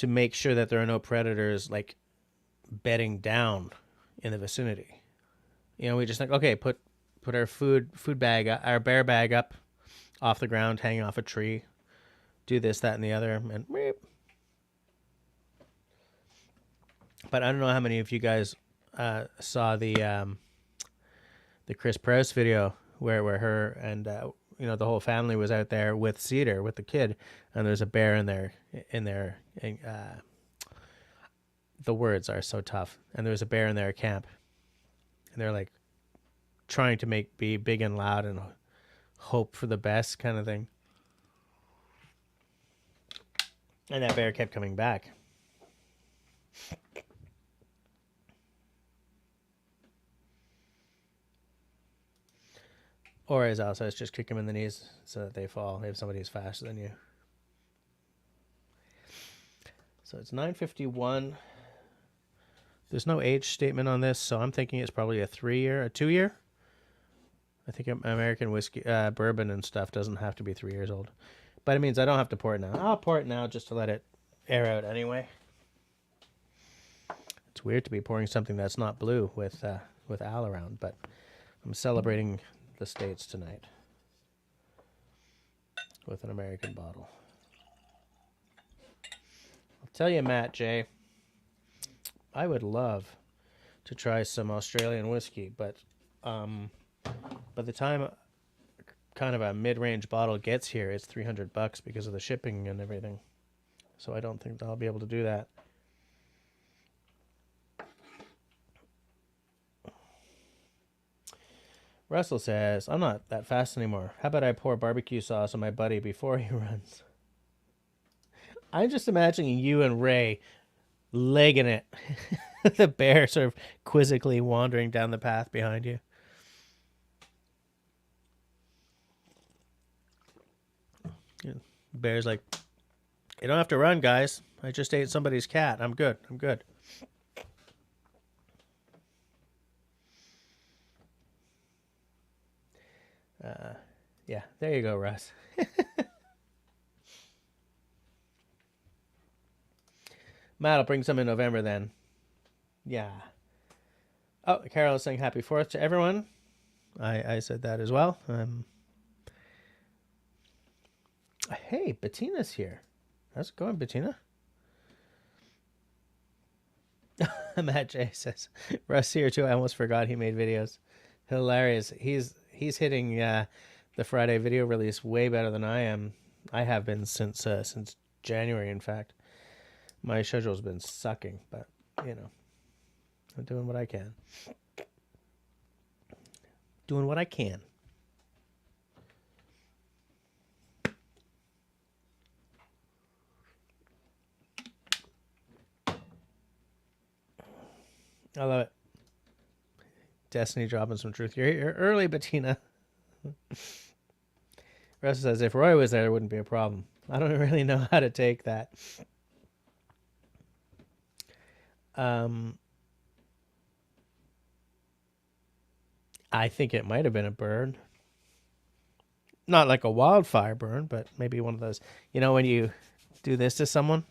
make sure that there are no predators like bedding down in the vicinity. We just think, okay, put our food bag, our bear bag up off the ground, hanging off a tree, do this, that, and the other, and meep. But I don't know how many of you guys saw the Chris Prowse video where her and the whole family was out there with Cedar, with the kid, and there's a bear in there. The words are so tough, and there was a bear in their camp, and they're like trying to be big and loud and hope for the best kind of thing. And that bear kept coming back. Or as Al says, just kick them in the knees so that they fall if somebody's faster than you. So it's 9:51. There's no age statement on this, so I'm thinking it's probably a 2-year. I think American whiskey, bourbon and stuff doesn't have to be 3 years old. But it means I don't have to pour it now. I'll pour it now just to let it air out anyway. It's weird to be pouring something that's not blue with Al around, but I'm celebrating the States tonight with an American bottle. I'll tell you, Matt J, I would love to try some Australian whiskey, but by the time kind of a mid-range bottle gets here, it's $300 because of the shipping and everything. So I don't think I'll be able to do that. Russell says, I'm not that fast anymore. How about I pour barbecue sauce on my buddy before he runs? I'm just imagining you and Ray legging it. The bear sort of quizzically wandering down the path behind you. Yeah. Bear's like, you don't have to run, guys. I just ate somebody's cat. I'm good. I'm good. Yeah, there you go, Russ. Matt will bring some in November then. Yeah. Oh, Carol is saying happy 4th to everyone. I said that as well. Hey, Bettina's here. How's it going, Bettina? Matt J says, Russ here too. I almost forgot he made videos. Hilarious. He's hitting the Friday video release way better than I am. I have been since January, in fact. My schedule's been sucking, but, you know, I'm doing what I can. Doing what I can. I love it. Destiny dropping some truth. You're early, Bettina. Russ says, if Roy was there, it wouldn't be a problem. I don't really know how to take that. I think it might have been a burn. Not like a wildfire burn, but maybe one of those, you know, when you do this to someone.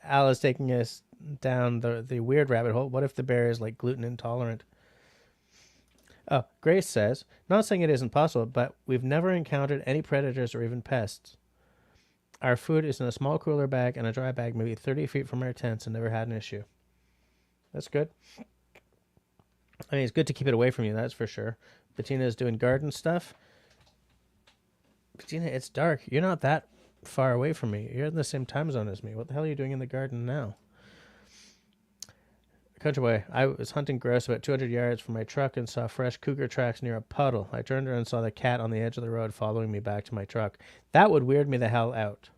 Al is taking us down the weird rabbit hole. What if the bear is like gluten intolerant? Oh, Grace says, not saying it isn't possible, but we've never encountered any predators or even pests. Our food is in a small cooler bag and a dry bag maybe 30 feet from our tents and never had an issue. That's good. I mean, it's good to keep it away from you, that's for sure. Bettina is doing garden stuff. Bettina, it's dark. You're not that far away from me. You're in the same time zone as me. What the hell are you doing in the garden now? Country boy, I was hunting grouse about 200 yards from my truck and saw fresh cougar tracks near a puddle. I turned around and saw the cat on the edge of the road following me back to my truck. That would weird me the hell out.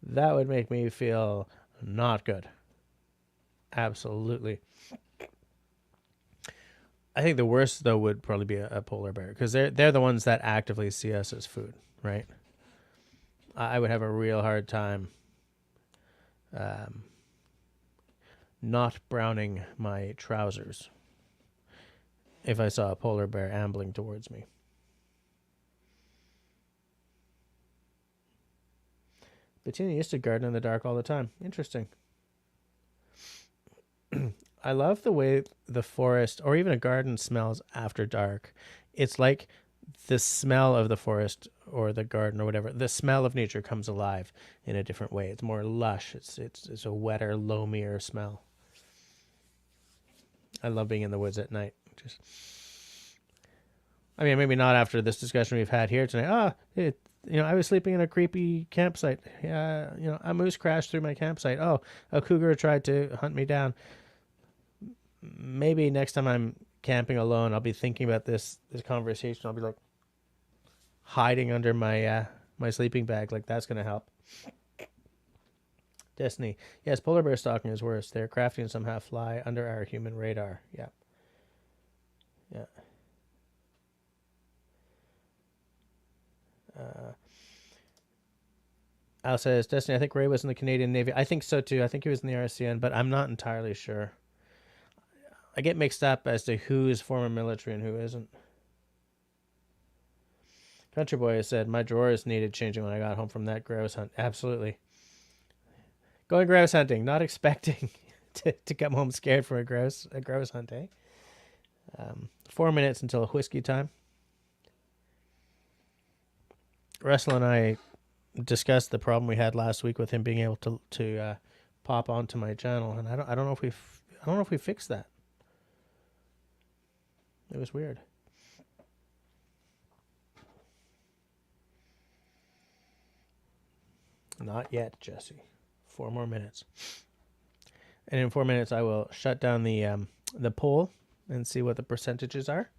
That would make me feel not good. Absolutely. I think the worst, though, would probably be a polar bear, because they're the ones that actively see us as food, right? I would have a real hard time not browning my trousers if I saw a polar bear ambling towards me. Bettina used to garden in the dark all the time. Interesting. I love the way the forest or even a garden smells after dark. It's like the smell of the forest or the garden or whatever, the smell of nature comes alive in a different way. It's more lush. It's a wetter, loamier smell. I love being in the woods at night. Just I mean, maybe not after this discussion we've had here tonight. I was sleeping in a creepy campsite. A moose crashed through my campsite. Oh, a cougar tried to hunt me down. Maybe next time I'm camping alone, I'll be thinking about this conversation. I'll be like hiding under my my sleeping bag. Like, that's gonna help. Destiny. Yes, polar bear stalking is worse. They're crafty and somehow fly under our human radar. Yeah. Yeah. Al says, Destiny, I think Ray was in the Canadian Navy. I think so too. I think he was in the RCN, but I'm not entirely sure. I get mixed up as to who is former military and who isn't. Country Boy said, my drawers needed changing when I got home from that grouse hunt. Absolutely. Going grouse hunting, not expecting to come home scared from a grouse hunt, eh? 4 minutes until whiskey time. Russell and I discussed the problem we had last week with him being able to pop onto my channel, and I don't know if we fixed that. It was weird. Not yet, Jesse. 4 more minutes. And in 4 minutes, I will shut down the poll and see what the percentages are.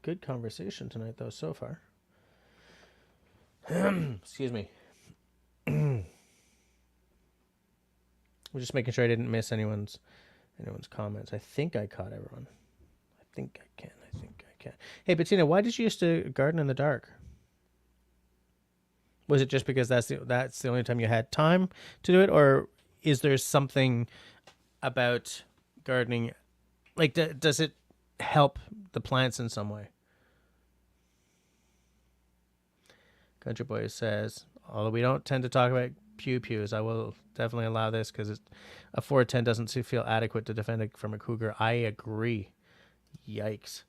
Good conversation tonight, though, so far. Excuse me. I'm just making sure I didn't miss anyone's comments. I think I caught everyone. I think I can. Hey, Bettina, why did you used to garden in the dark? Was it just because that's the only time you had time to do it, or is there something about gardening, like does it help the plants in some way? Country Boy says, although we don't tend to talk about pews, I will definitely allow this because a 410 doesn't feel adequate to defend it from a cougar. I agree. Yikes.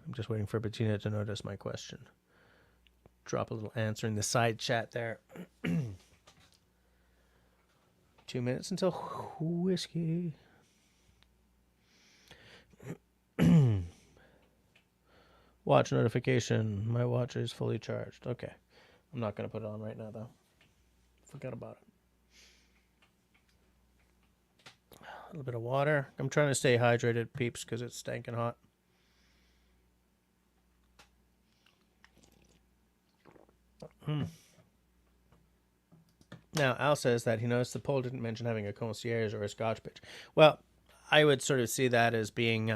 I'm just waiting for Bettina to notice my question. Drop a little answer in the side chat there. 2 minutes until whiskey. Watch notification. My watch is fully charged. Okay. I'm not going to put it on right now, though. Forgot about it. A little bit of water. I'm trying to stay hydrated, peeps, because it's stinking hot. Now, Al says that he noticed the poll didn't mention having a concierge or a scotch pitch. Well, I would sort of see that as being...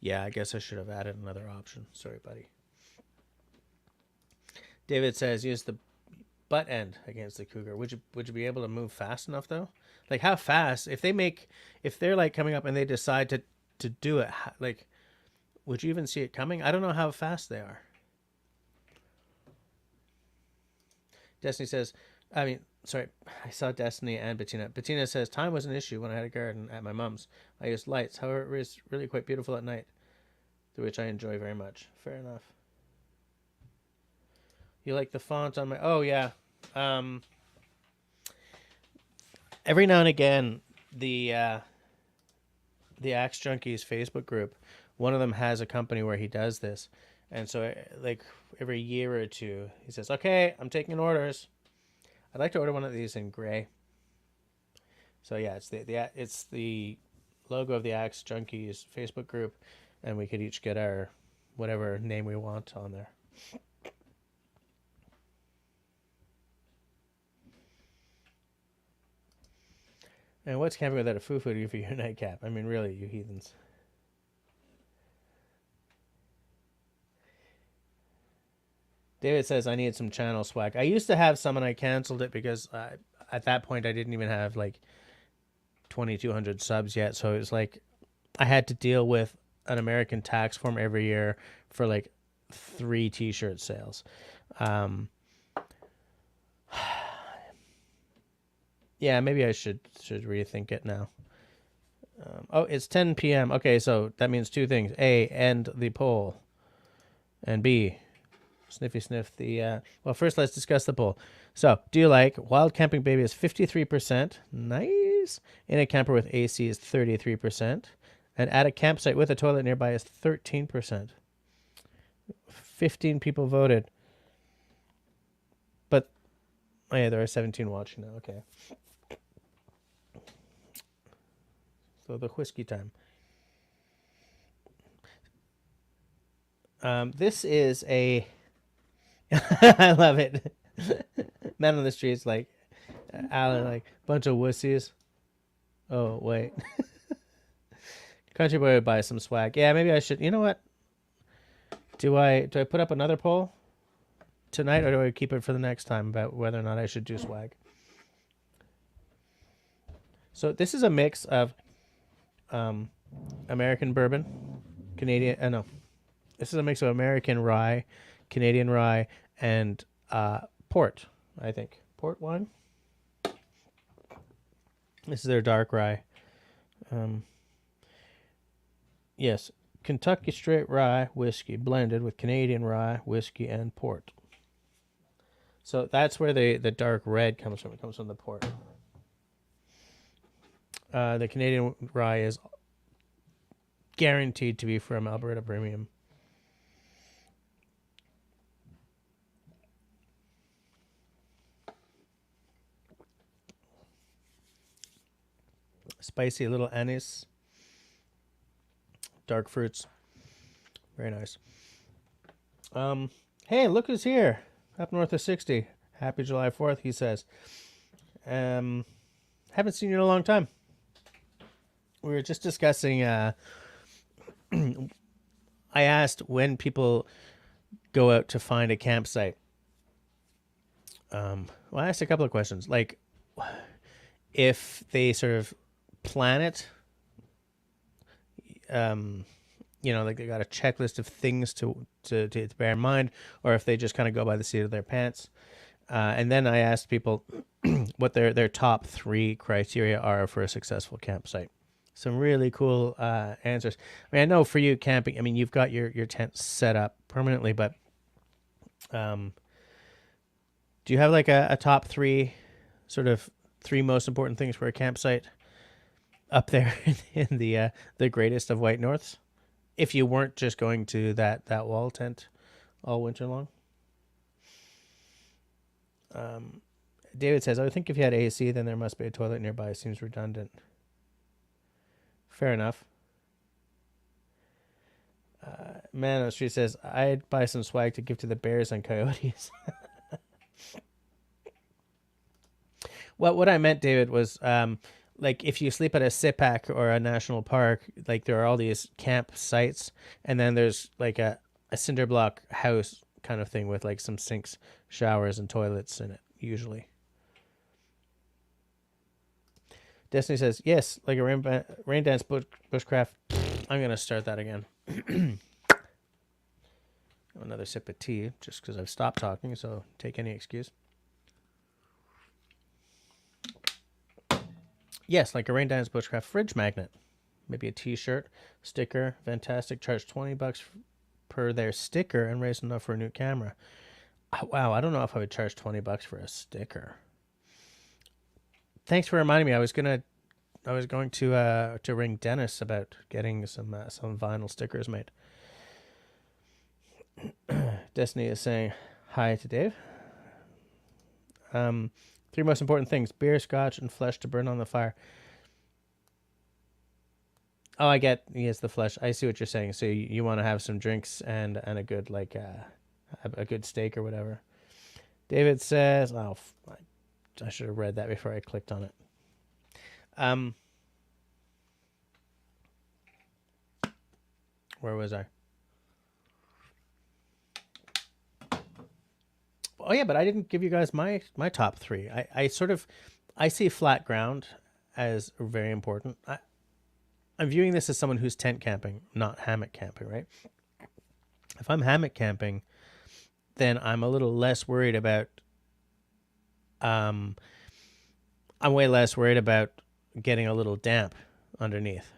yeah, I guess I should have added another option. Sorry, buddy. David says, use the butt end against the cougar. Would you be able to move fast enough, though? Like, how fast? If they're, like, coming up and they decide to do it, like... would you even see it coming? I don't know how fast they are. Destiny says, I saw Destiny and Bettina. Bettina says, time was an issue when I had a garden at my mom's. I used lights. However, it was really quite beautiful at night, through which I enjoy very much. Fair enough. You like the font on my... oh, yeah. Every now and again, the Axe Junkies Facebook group, one of them has a company where he does this. And so, like, every year or two, he says, okay, I'm taking orders. I'd like to order one of these in gray. So, yeah, it's the logo of the Axe Junkies Facebook group, and we could each get our whatever name we want on there. And what's camping without a foo-foo do for your nightcap? I mean, really, you heathens. David says, I need some channel swag. I used to have some and I canceled it because at that point I didn't even have like 2,200 subs yet. So it was like I had to deal with an American tax form every year for like 3 t-shirt sales. Yeah, maybe I should rethink it now. Oh, it's 10 p.m. Okay, so that means two things. A, end the poll. And B, sniffy sniff the... well, first let's discuss the poll. So, do you like wild camping baby is 53%. Nice. In a camper with AC is 33%. And at a campsite with a toilet nearby is 13%. 15 people voted. But, oh yeah, there are 17 watching now. Okay. So the whiskey time. This is a... I love it. Man on the streets like Alan, like bunch of wussies. Oh wait. Country boy would buy some swag. Yeah, maybe I should. You know what? Do I put up another poll tonight, or do I keep it for the next time about whether or not I should do swag? So this is a mix of American bourbon, Canadian. No, this is a mix of American rye, Canadian rye, and port. I think port wine. This is their dark rye. Yes, Kentucky straight rye whiskey blended with Canadian rye whiskey and port. So that's where the dark red comes from. It comes from the port. The Canadian rye is guaranteed to be from Alberta Premium. Spicy little anise. Dark fruits. Very nice. Hey, look who's here. Up north of 60. Happy July 4th, he says. Haven't seen you in a long time. We were just discussing... I asked when people go out to find a campsite. Well, I asked a couple of questions. Like, if they sort of plan it... you know, like they got a checklist of things to bear in mind, or if they just kind of go by the seat of their pants. And then I asked people what their top 3 criteria are for a successful campsite. Some really cool answers. I mean, I know for you camping, I mean, you've got your tent set up permanently, but do you have like a top 3 sort of 3 most important things for a campsite up there in the greatest of white norths, if you weren't just going to that wall tent all winter long? David says, I think if you had AC, then there must be a toilet nearby. Seems redundant. Fair enough. Man on the street says, I'd buy some swag to give to the bears and coyotes. Well, what I meant, David, was... like if you sleep at a SIPAC or a national park, like there are all these camp sites, and then there's like a cinder block house kind of thing with like some sinks, showers, and toilets in it, usually. Destiny says, yes, like a rain dance bushcraft. I'm going to start that again. Another sip of tea, just because I've stopped talking, so take any excuse. Yes, like a rain dance bushcraft fridge magnet. Maybe a t-shirt, sticker, fantastic. Charge $20 per their sticker and raise enough for a new camera. Wow, I don't know if I would charge $20 for a sticker. Thanks for reminding me. I was going to ring Dennis about getting some vinyl stickers made. Destiny is saying hi to Dave. 3 most important things: beer, scotch, and flesh to burn on the fire. Oh, I get, yes, the flesh. I see what you're saying. So you want to have some drinks and a good, like, a good steak or whatever. David says, oh, I should have read that before I clicked on it. Where was I? Oh yeah, but I didn't give you guys my top 3. I see flat ground as very important. I'm viewing this as someone who's tent camping, not hammock camping, right? If I'm hammock camping, then I'm a little less worried about. I'm way less worried about getting a little damp. underneath.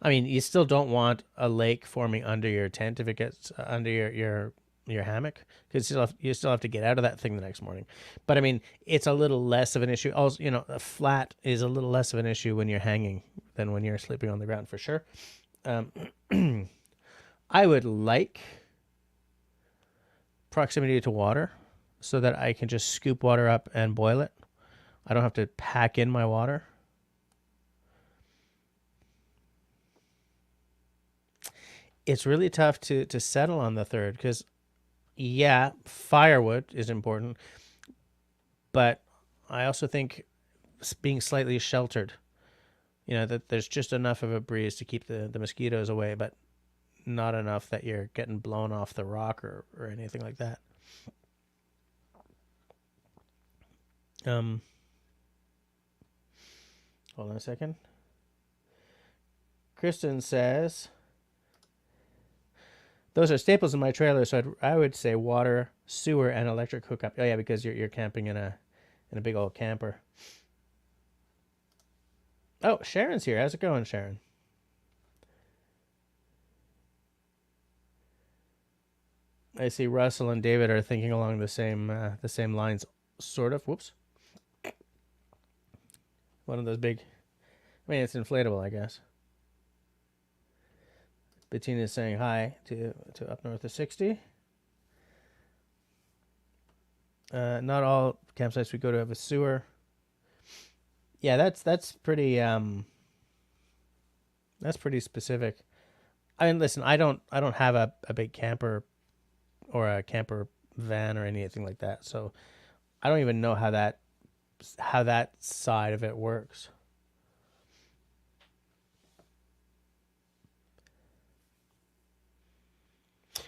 I mean, you still don't want a lake forming under your tent if it gets under your hammock, because you still have to get out of that thing the next morning. But I mean, it's a little less of an issue. Also, a flat is a little less of an issue when you're hanging than when you're sleeping on the ground, for sure. I would like proximity to water so that I can just scoop water up and boil it. I don't have to pack in my water. It's really tough to settle on the third because, yeah, firewood is important, but I also think being slightly sheltered, that there's just enough of a breeze to keep the mosquitoes away, but not enough that you're getting blown off the rock or anything like that. Hold on a second. Kristen says, those are staples in my trailer, so I would say water, sewer, and electric hookup. Oh yeah, because you're camping in a big old camper. Oh, Sharon's here. How's it going, Sharon? I see Russell and David are thinking along the same lines, sort of. Whoops. One of those big. I mean, it's inflatable, I guess. Bettina's saying hi to up north of 60. Not all campsites we go to have a sewer. Yeah, that's pretty specific. I mean, listen, I don't have a big camper or a camper van or anything like that, so I don't even know how that side of it works.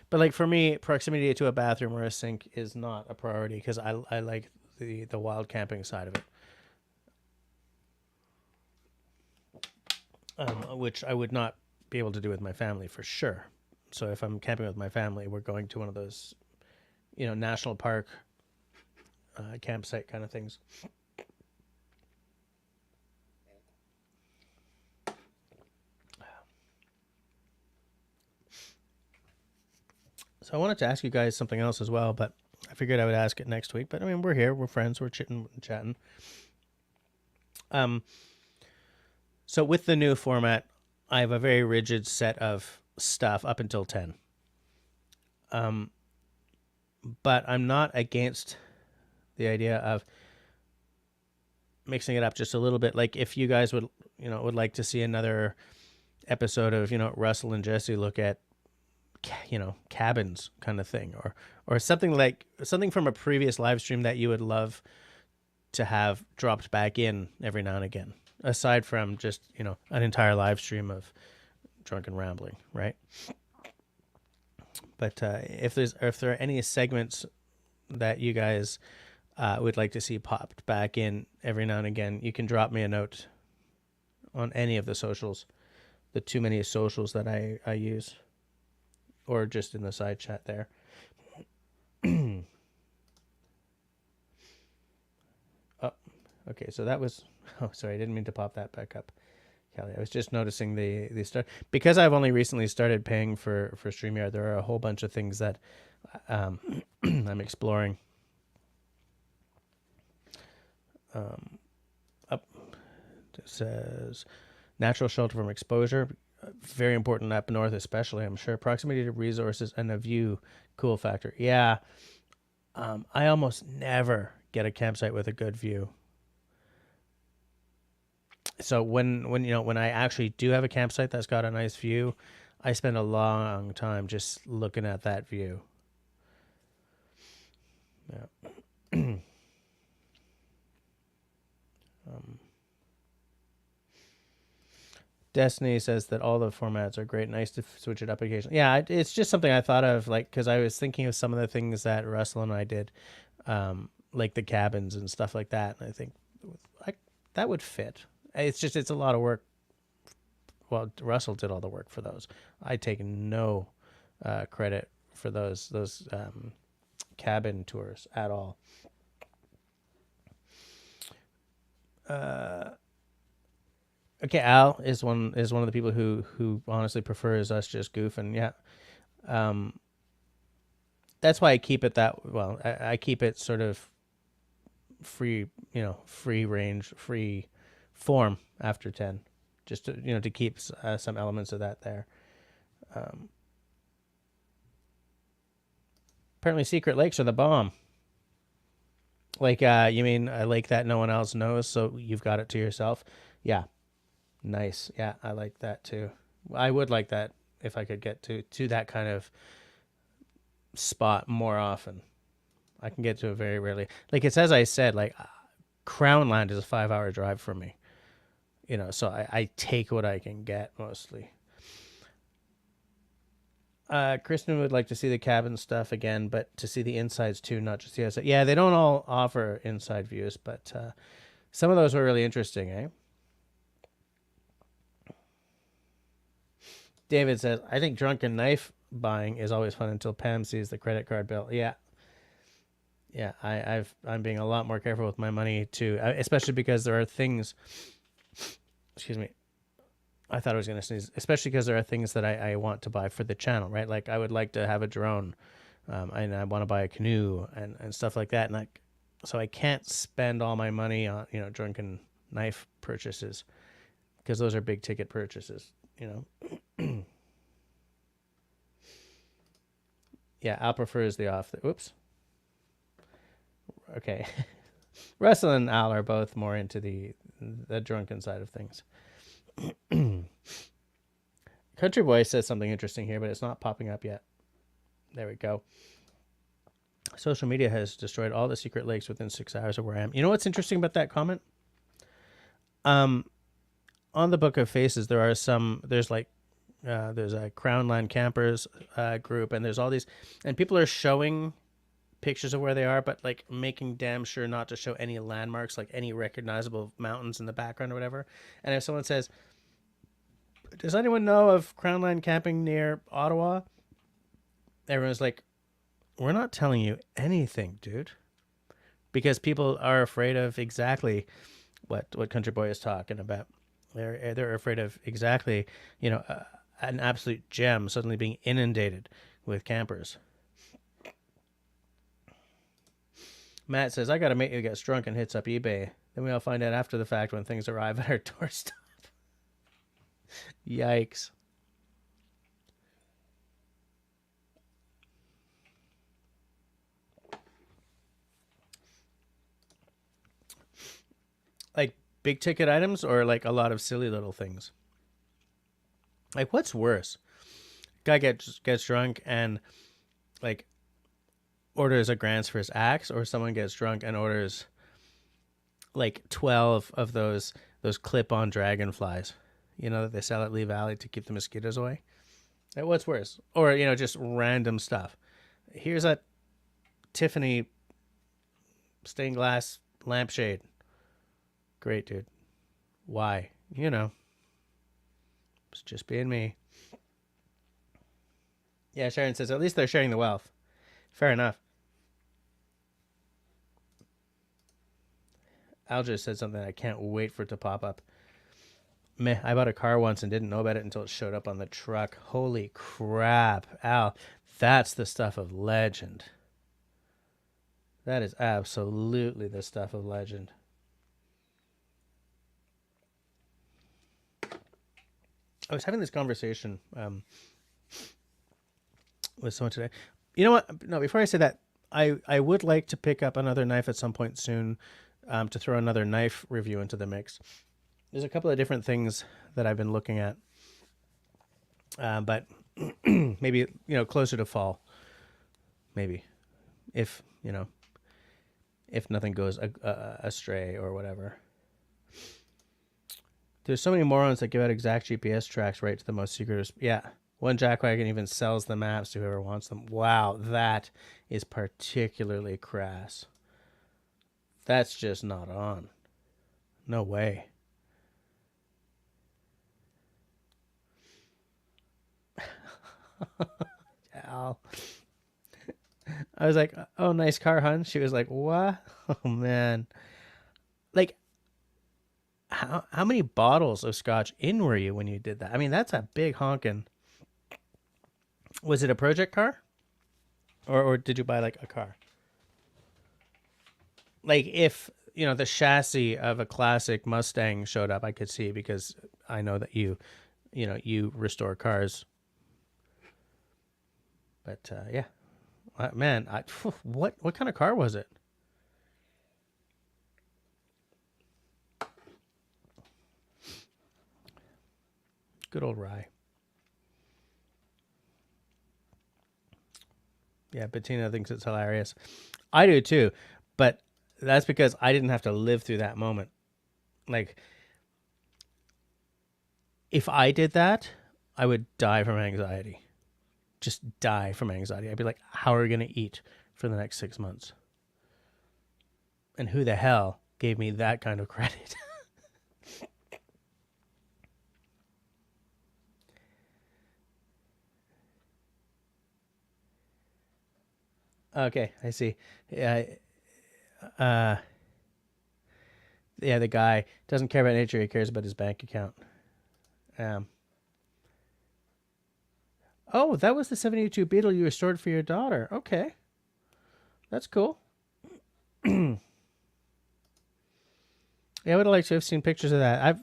But like for me, proximity to a bathroom or a sink is not a priority because I like the wild camping side of it, which I would not be able to do with my family for sure. So if I'm camping with my family, we're going to one of those, national park campsite kind of things. So I wanted to ask you guys something else as well, but I figured I would ask it next week. But I mean, we're here, we're friends, we're chatting. So with the new format, I have a very rigid set of stuff up until 10. But I'm not against the idea of mixing it up just a little bit. Like if you guys would like to see another episode of, Russell and Jesse look at, cabins kind of thing, or something from a previous live stream that you would love to have dropped back in every now and again, aside from just, an entire live stream of drunken rambling, right? But if there are any segments that you guys would like to see popped back in every now and again, you can drop me a note on any of the socials, the too many socials that I use, or just in the side chat there. Oh, okay. So that was. Oh, sorry, I didn't mean to pop that back up, Callie. I was just noticing the start, because I've only recently started paying for StreamYard. There are a whole bunch of things that I'm exploring. Up it says natural shelter from exposure. Very important up north, especially, I'm sure. Proximity to resources and a view, cool factor. Yeah. I almost never get a campsite with a good view. So when I actually do have a campsite that's got a nice view, I spend a long time just looking at that view. Yeah. Destiny says that all the formats are great. Nice to switch it up occasionally. Yeah, it's just something I thought of, like, because I was thinking of some of the things that Russell and I did, like the cabins and stuff like that. And I think that would fit. It's a lot of work. Well, Russell did all the work for those. I take no credit for those cabin tours at all. Okay, Al is one of the people who honestly prefers us just goofing. Yeah. That's why I keep it that well. I keep it sort of free, free range, free form after 10, just to keep some elements of that there. Apparently, secret lakes are the bomb. Like, you mean a lake that no one else knows, so you've got it to yourself? Yeah, nice. Yeah, I like that too. I would like that if I could get to that kind of spot more often. I can get to it very rarely. Like, it's as I said, like Crown Land is a 5-hour drive for me. So I take what I can get mostly. Kristen would like to see the cabin stuff again, but to see the insides too, not just the outside. Yeah, they don't all offer inside views, but some of those were really interesting, eh? David says, I think drunken knife buying is always fun until Pam sees the credit card bill. Yeah. Yeah, I'm being a lot more careful with my money too, especially because there are things, excuse me, I thought I was going to sneeze, especially because there are things that I want to buy for the channel, right? Like I would like to have a drone, and I want to buy a canoe and stuff like that. And so I can't spend all my money on, drunken knife purchases because those are big ticket purchases, Yeah, Al prefers the off. Oops. Okay. Russell and Al are both more into the drunken side of things. Country Boy says something interesting here, but it's not popping up yet. There we go. Social media has destroyed all the secret lakes within 6 hours of where I am. You know what's interesting about that comment? On the Book of Faces, there's a Crownland Campers group, and there's all these, and people are showing pictures of where they are, but like making damn sure not to show any landmarks, like any recognizable mountains in the background or whatever. And if someone says, does anyone know of Crownland camping near Ottawa? Everyone's like, we're not telling you anything, dude. Because people are afraid of exactly what Country Boy is talking about. They're afraid of exactly, an absolute gem suddenly being inundated with campers. Matt says, I got a mate who gets drunk and hits up eBay. Then we all find out after the fact when things arrive at our doorstep. Yikes. Like big ticket items or like a lot of silly little things? Like what's worse? Guy gets drunk and like orders a grants for his axe, or someone gets drunk and orders like 12 of those clip-on dragonflies, that they sell at Lee Valley to keep the mosquitoes away. Like, what's worse? Or, just random stuff. Here's a Tiffany stained glass lampshade. Great, dude. Why? It's just being me. Yeah, Sharon says, at least they're sharing the wealth. Fair enough. Al just said something I can't wait for it to pop up. Meh, I bought a car once and didn't know about it until it showed up on the truck. Holy crap, Al. That's the stuff of legend. That is absolutely the stuff of legend. I was having this conversation with someone today. You know what? No, before I say that, I would like to pick up another knife at some point soon, to throw another knife review into the mix. There's a couple of different things that I've been looking at, but maybe, closer to fall. Maybe. If nothing goes astray or whatever. There's so many morons that give out exact GPS tracks right to the most secret. Yeah. One jackwagon even sells the maps to whoever wants them. Wow, that is particularly crass. That's just not on. No way. Al. I was like, oh, nice car, hun. She was like, what? Oh, man. Like, how many bottles of scotch in were you when you did that? I mean, that's a big honkin'. Was it a project car? Or did you buy like a car? Like if, the chassis of a classic Mustang showed up, I could see, because I know that you restore cars. But yeah, man, what kind of car was it? Good old Rye. Yeah, Bettina thinks it's hilarious. I do too, but that's because I didn't have to live through that moment. Like, if I did that, I would die from anxiety. Just die from anxiety. I'd be like, how are we going to eat for the next 6 months? And who the hell gave me that kind of credit? Okay, I see. Yeah, the guy doesn't care about nature. He cares about his bank account. Oh, that was the 72 Beetle you restored for your daughter. Okay. That's cool. Yeah, I would have liked to have seen pictures of that.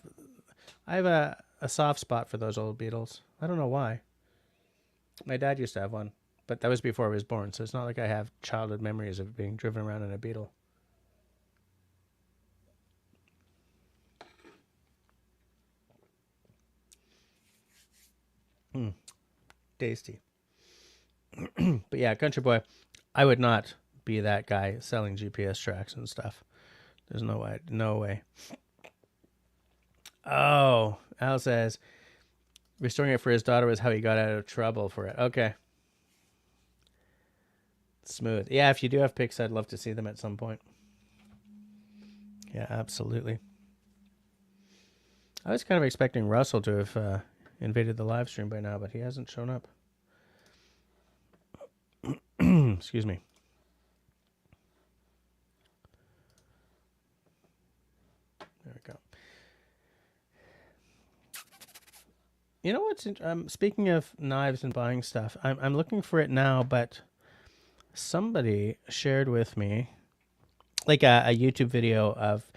I have a soft spot for those old Beetles. I don't know why. My dad used to have one, but that was before I was born, so it's not like I have childhood memories of being driven around in a Beetle. Tasty. But yeah, country boy, I would not be that guy selling GPS tracks and stuff. There's no way. No way. Oh, Al says restoring it for his daughter was how he got out of trouble for it. Okay. Smooth. Yeah, if you do have pics, I'd love to see them at some point. Yeah, absolutely. I was kind of expecting Russell to have invaded the live stream by now, but he hasn't shown up. Excuse me. There we go. You know what's speaking of knives and buying stuff, I'm looking for it now, but somebody shared with me like a YouTube video of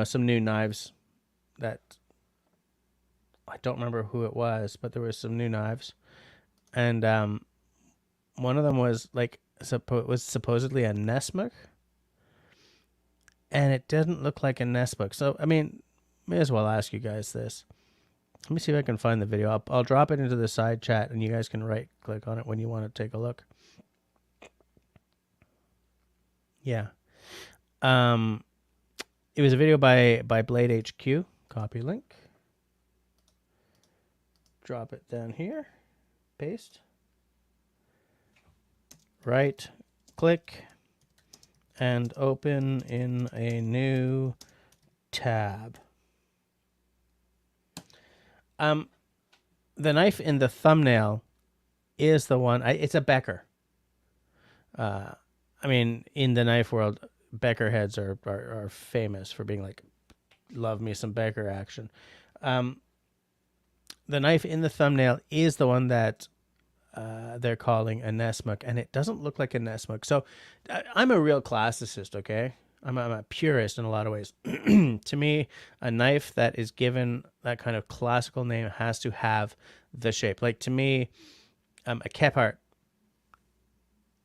some new knives that I don't remember who it was, but there were some new knives, and one of them was like was supposedly a Nesmuk, and it didn't look like a Nesmuk. So I mean, may as well ask you guys this. Let me see if I can find the video. I'll drop it into the side chat, and you guys can right click on it when you want to take a look. Yeah. It was a video by Blade HQ. Copy link. Drop it down here. Paste. Right click and open in a new tab. The knife in the thumbnail is the one. It's a Becker. I mean, in the knife world, Becker heads are famous for being like, love me some Becker action. The knife in the thumbnail is the one that they're calling a Nesmuk, and it doesn't look like a Nesmuk. So I'm a real classicist, okay? I'm a purist in a lot of ways. To me, a knife that is given that kind of classical name has to have the shape. Like, to me, a Kephart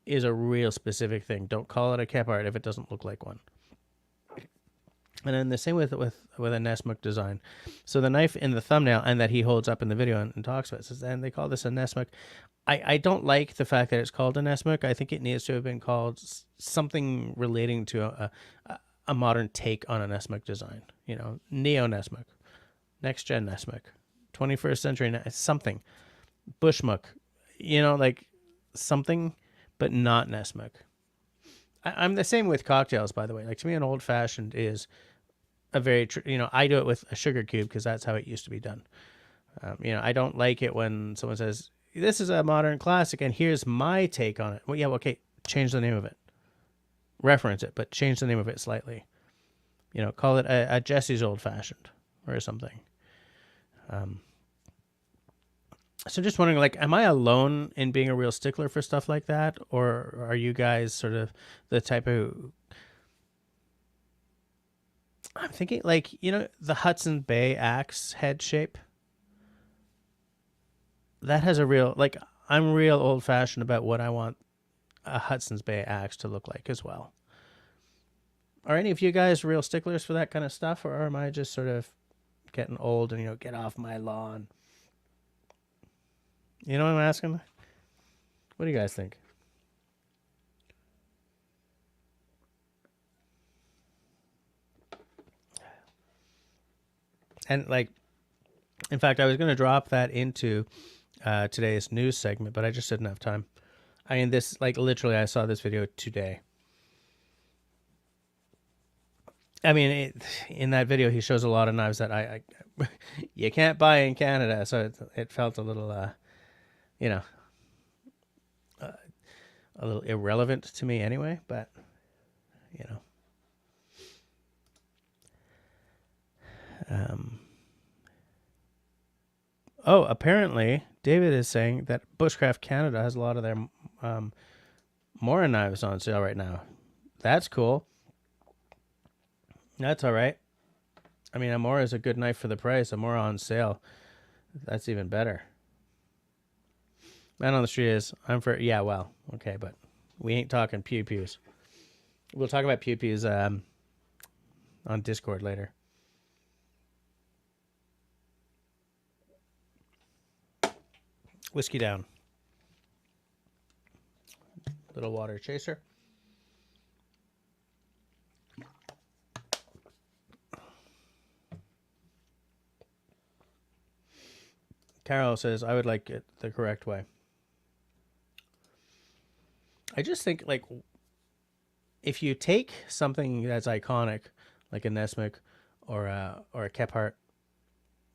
is a real specific thing. Don't call it a Kephart if it doesn't look like one. And then the same with a Nesmuk design. So the knife in the thumbnail, and that he holds up in the video and talks about, says, and they call this a Nesmuk. I don't like the fact that it's called a Nesmuk. I think it needs to have been called something relating to a modern take on a Nesmuk design. Neo Nesmuk, next gen Nesmuk, 21st century something, Bushmuk. Like something, but not Nesmuk. I'm the same with cocktails, by the way. Like, to me, an old fashioned is a very, I do it with a sugar cube because that's how it used to be done. I don't like it when someone says, this is a modern classic and here's my take on it. Well, yeah, okay, change the name of it. Reference it, but change the name of it slightly. Call it a Jesse's old fashioned. or something. So just wondering, like, am I alone in being a real stickler for stuff like that? Or are you guys sort of the type of... I'm thinking, like, you know, the Hudson Bay axe head shape. That has a real, like, I'm real old-fashioned about what I want a Hudson's Bay axe to look like as well. Are any of you guys real sticklers for that kind of stuff? Or am I just sort of getting old and, you know, get off my lawn? You know what I'm asking? What do you guys think? And, like, in fact, I was going to drop that into today's news segment, but I just didn't have time. I mean, this, like, literally, I saw this video today. I mean, in that video, he shows a lot of knives that I you can't buy in Canada, so it felt a little, you know, a little irrelevant to me anyway, but, you know. Oh, apparently, David is saying that Bushcraft Canada has a lot of their Mora knives on sale right now. That's cool. That's all right. I mean, a Mora is a good knife for the price. A Mora on sale, that's even better. Man on the street is, I'm for, yeah, well, okay, but we ain't talking pew-pews. We'll talk about pew-pews on Discord later. Whiskey down. Little water chaser. Carol says, I would like it the correct way. I just think, like, if you take something that's iconic, like a Nesmith or a Kephart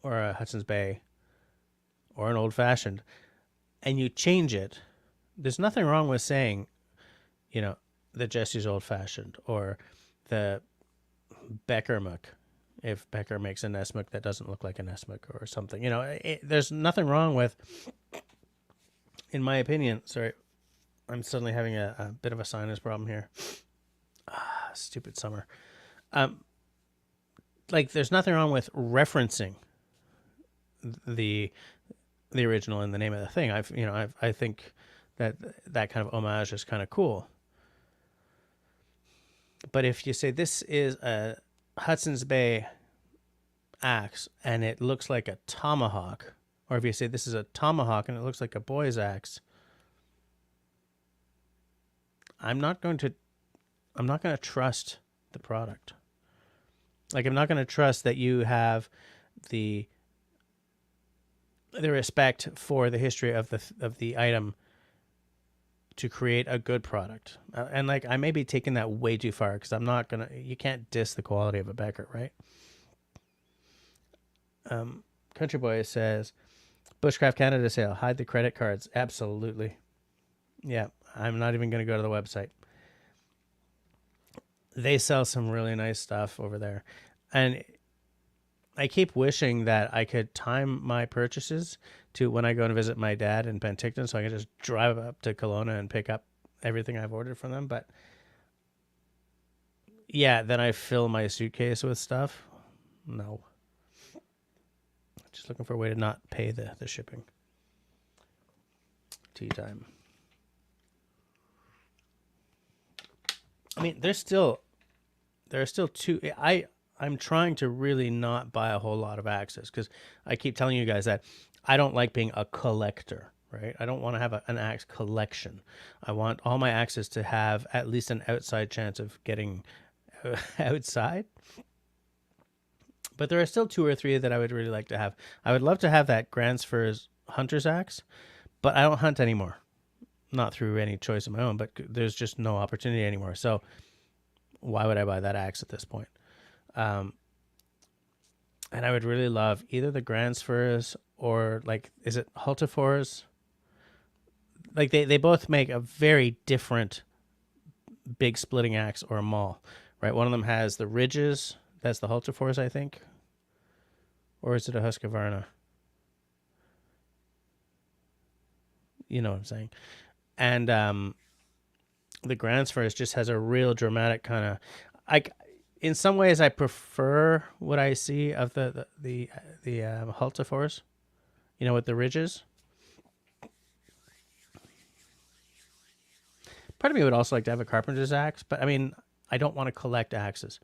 or a Hudson's Bay or an old-fashioned, and you change it, there's nothing wrong with saying, you know, the Jesse's old-fashioned or the Becker Muck, if Becker makes a Nesmith that doesn't look like a Nesmith or something. You know, there's nothing wrong with, in my opinion, sorry, I'm suddenly having a bit of a sinus problem here. Stupid summer. Like, there's nothing wrong with referencing the original in the name of the thing. I think that kind of homage is kind of cool. But if you say this is a Hudson's Bay axe and it looks like a tomahawk, or if you say this is a tomahawk and it looks like a boy's axe, I'm not going to trust the product. Like, I'm not going to trust that you have the respect for the history of the item to create a good product. And, like, I may be taking that way too far, because I'm not going to, you can't diss the quality of a Becker, right? Country Boy says, Bushcraft Canada sale, hide the credit cards. Absolutely. Yeah, I'm not even going to go to the website. They sell some really nice stuff over there. And I keep wishing that I could time my purchases to when I go and visit my dad in Penticton, so I can just drive up to Kelowna and pick up everything I've ordered from them. But yeah, then I fill my suitcase with stuff. No. Just looking for a way to not pay the shipping. Tea time. I mean, there are still two. I'm trying to really not buy a whole lot of axes, because I keep telling you guys that I don't like being a collector, right? I don't want to have an axe collection. I want all my axes to have at least an outside chance of getting outside. But there are still two or three that I would really like to have. I would love to have that Gransfors hunter's axe, but I don't hunt anymore. Not through any choice of my own, but there's just no opportunity anymore. So why would I buy that axe at this point? And I would really love either the Gransfors or, like, is it Hultafors? Like, they both make a very different big splitting axe or a maul, right? One of them has the ridges. That's the Hultafors, I think. Or is it a Husqvarna? You know what I'm saying. And the Gränsfors just has a real dramatic kind of... in some ways, I prefer what I see of the Hultafors, you know, with the ridges. Part of me would also like to have a carpenter's axe, but I mean, I don't want to collect axes.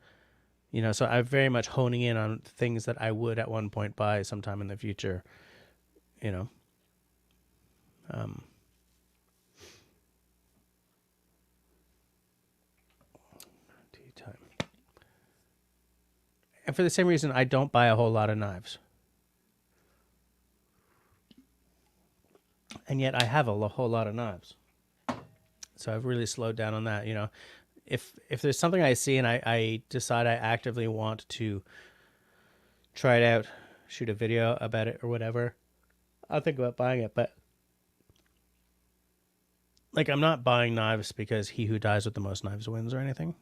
You know, so I'm very much honing in on things that I would at one point buy sometime in the future, you know. Tea time. And for the same reason, I don't buy a whole lot of knives. And yet I have a whole lot of knives. So I've really slowed down on that, you know. If there's something I see and I decide I actively want to try it out, shoot a video about it or whatever, I'll think about buying it. But like, I'm not buying knives because he who dies with the most knives wins or anything.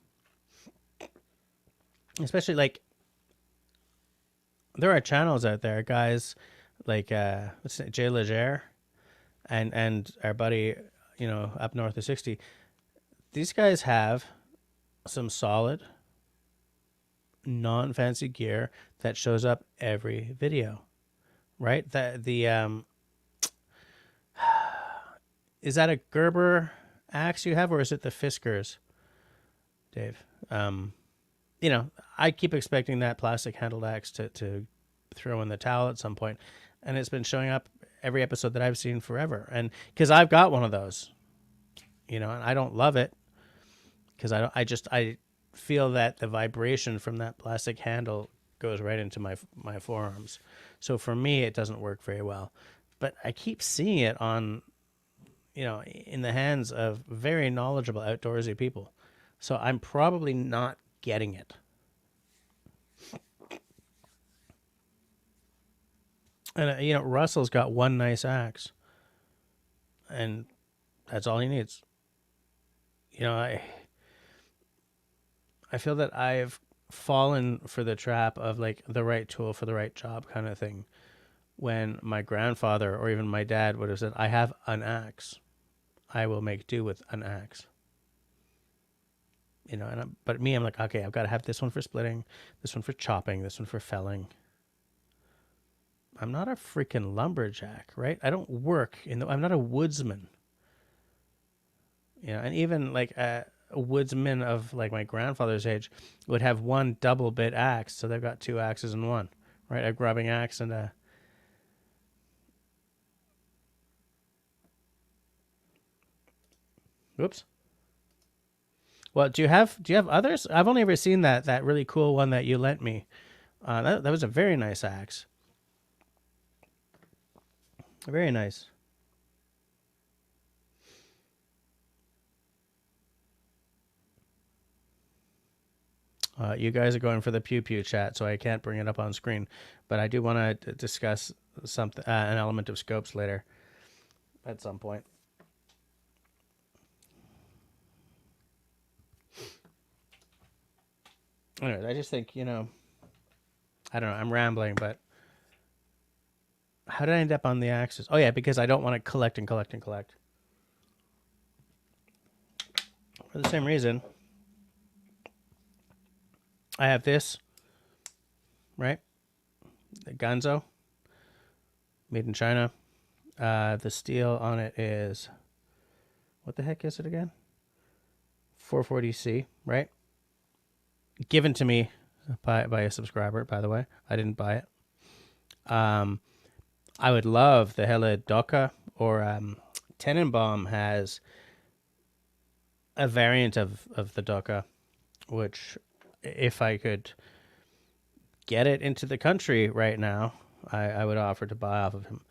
Especially, like, there are channels out there, guys like what's it, Jay Leger and our buddy, you know, up north of 60. These guys have some solid, non-fancy gear that shows up every video, right? Is that a Gerber axe you have, or is it the Fiskars, Dave? You know, I keep expecting that plastic handled axe to throw in the towel at some point, and it's been showing up every episode that I've seen forever. And because I've got one of those, you know, and I don't love it because I feel that the vibration from that plastic handle goes right into my forearms. So for me, it doesn't work very well. But I keep seeing it on, you know, in the hands of very knowledgeable outdoorsy people. So I'm probably not getting it. And, you know, Russell's got one nice axe. And that's all he needs. You know, I feel that I've fallen for the trap of like the right tool for the right job kind of thing. When my grandfather or even my dad would have said, I have an axe. I will make do with an axe. You know, but me, I'm like, okay, I've got to have this one for splitting, this one for chopping, this one for felling. I'm not a freaking lumberjack, right? I don't work I'm not a woodsman. You know, and even like a woodsman of like my grandfather's age would have one double bit axe, so they've got two axes in one, right? A grubbing axe and a... Whoops. Well, do you have others? I've only ever seen that really cool one that you lent me. That was a very nice axe. Very nice. You guys are going for the pew pew chat, so I can't bring it up on screen. But I do want to discuss something, an element of scopes later, at some point. Anyways, I just think, you know, I don't know, I'm rambling, but how did I end up on the axes? Oh yeah, because I don't want to collect and collect and collect. For the same reason, I have this, right? The Ganzo, made in China. The steel on it is, what the heck is it again? 440C, right? Given to me by a subscriber, by the way. I didn't buy it. I would love the Helle Doka, or Tenenbaum has a variant of the Doka, which if I could get it into the country right now, I would offer to buy off of him.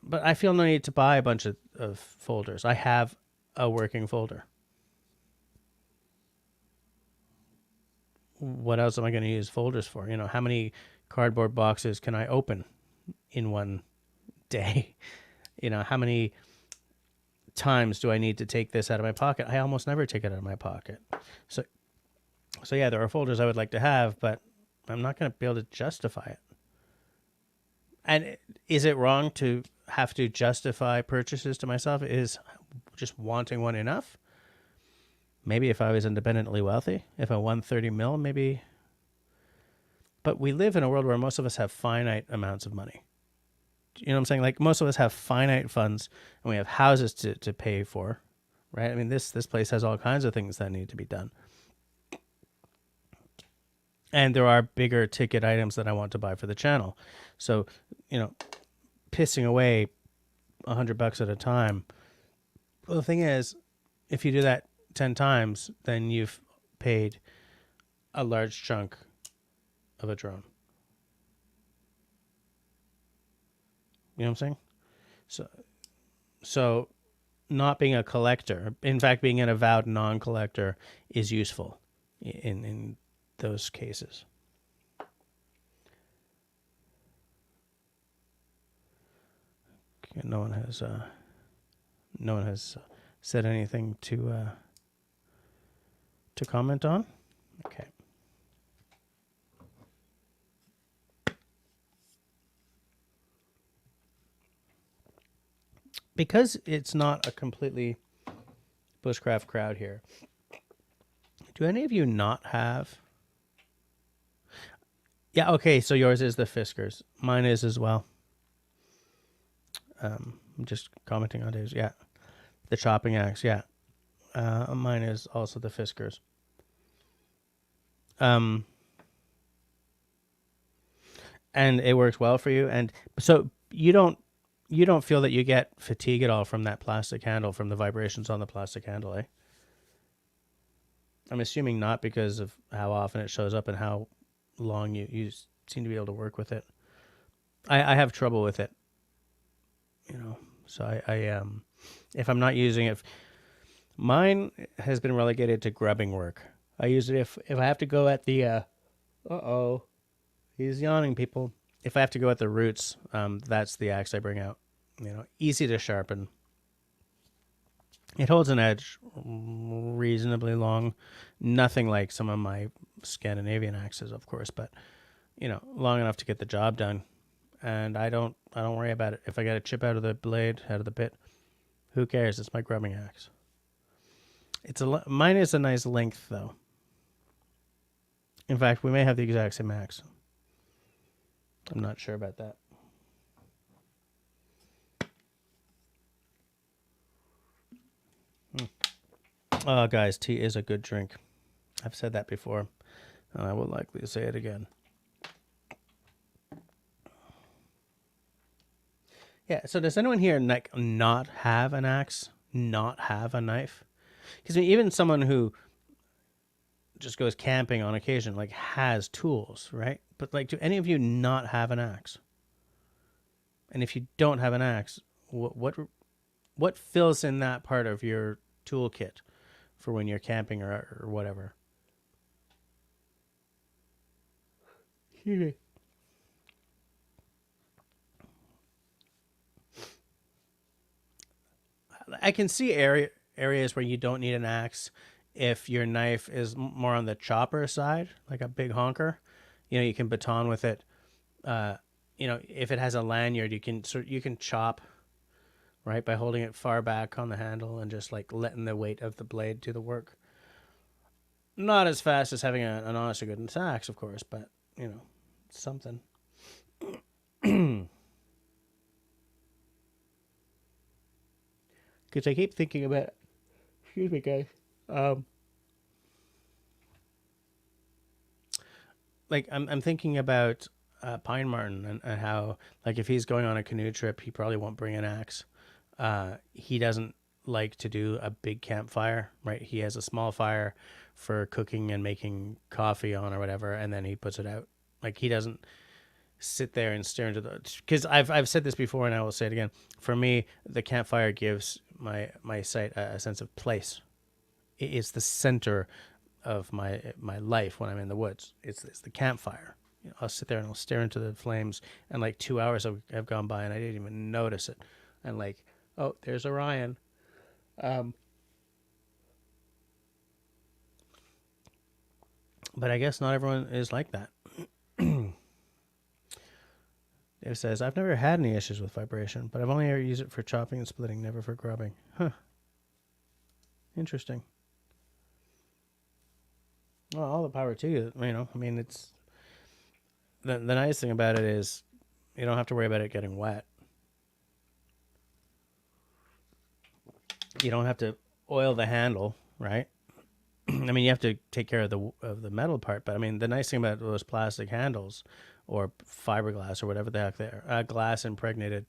But I feel no need to buy a bunch of folders. I have a working folder. What else am I going to use folders for? You know, how many cardboard boxes can I open in one day? You know, how many times do I need to take this out of my pocket? I almost never take it out of my pocket. So yeah, there are folders I would like to have, but I'm not going to be able to justify it. And is it wrong to have to justify purchases to myself? Is just wanting one enough? Maybe if I was independently wealthy, if I won 30 mil, maybe. But we live in a world where most of us have finite amounts of money. You know what I'm saying? Like, most of us have finite funds, and we have houses to pay for, right? I mean, this place has all kinds of things that need to be done. And there are bigger ticket items that I want to buy for the channel. So, you know, pissing away $100 at a time. Well, the thing is, if you do that 10 times, then you've paid a large chunk of a drone. You know what I'm saying? So not being a collector, in fact, being an avowed non-collector is useful in those cases. Okay, no one has said anything to comment on. Okay. Because it's not a completely bushcraft crowd here, do any of you not have? Yeah, okay, so yours is the Fiskars. Mine is as well. I'm just commenting on Dave's. Yeah. The chopping axe, yeah. Mine is also the Fiskars. And it works well for you. And so you don't feel that you get fatigue at all from that plastic handle, from the vibrations on the plastic handle, eh? I'm assuming not, because of how often it shows up and how long you seem to be able to work with it. I have trouble with it, you know. So I if I'm not using it, mine has been relegated to grubbing work. I use it if I have to go at the he's yawning, people. If I have to go at the roots, that's the axe I bring out. You know, easy to sharpen. It holds an edge reasonably long. Nothing like some of my Scandinavian axes, of course, but you know, long enough to get the job done. And I don't worry about it. If I got a chip out of the blade, out of the bit, who cares? It's my grubbing axe. Mine is a nice length though. In fact, we may have the exact same axe. I'm not sure about that. Oh, guys, tea is a good drink. I've said that before, and I will likely say it again. Yeah, so does anyone here not have an axe, not have a knife? Because even someone who just goes camping on occasion, like, has tools, right? But, like, do any of you not have an axe? And if you don't have an axe, what fills in that part of your toolkit for when you're camping or whatever? Excuse me. I can see areas where you don't need an axe if your knife is more on the chopper side, like a big honker. You know, you can baton with it. You know, if it has a lanyard, you can chop, right, by holding it far back on the handle and just like letting the weight of the blade do the work. Not as fast as having an honest to goodness axe, of course, but you know, it's something. Because I keep thinking about, excuse me, guys. Like I'm thinking about Pine Martin and how, like, if he's going on a canoe trip, he probably won't bring an axe. He doesn't like to do a big campfire, right? He has a small fire for cooking and making coffee on or whatever, and then he puts it out. Like, he doesn't sit there and stare into the, because I've said this before and I will say it again. For me, the campfire gives my site a sense of place. It's the center of my life when I'm in the woods. It's the campfire. You know, I'll sit there and I'll stare into the flames, and like 2 hours have gone by and I didn't even notice it. And like, oh, there's Orion. But I guess not everyone is like that. It says, I've never had any issues with vibration, but I've only ever used it for chopping and splitting, never for grubbing. Huh. Interesting. Well, all the power to you. You know, I mean, it's the nice thing about it is you don't have to worry about it getting wet. You don't have to oil the handle, right? I mean, you have to take care of the metal part, but I mean, the nice thing about those plastic handles or fiberglass or whatever the heck they are, glass impregnated,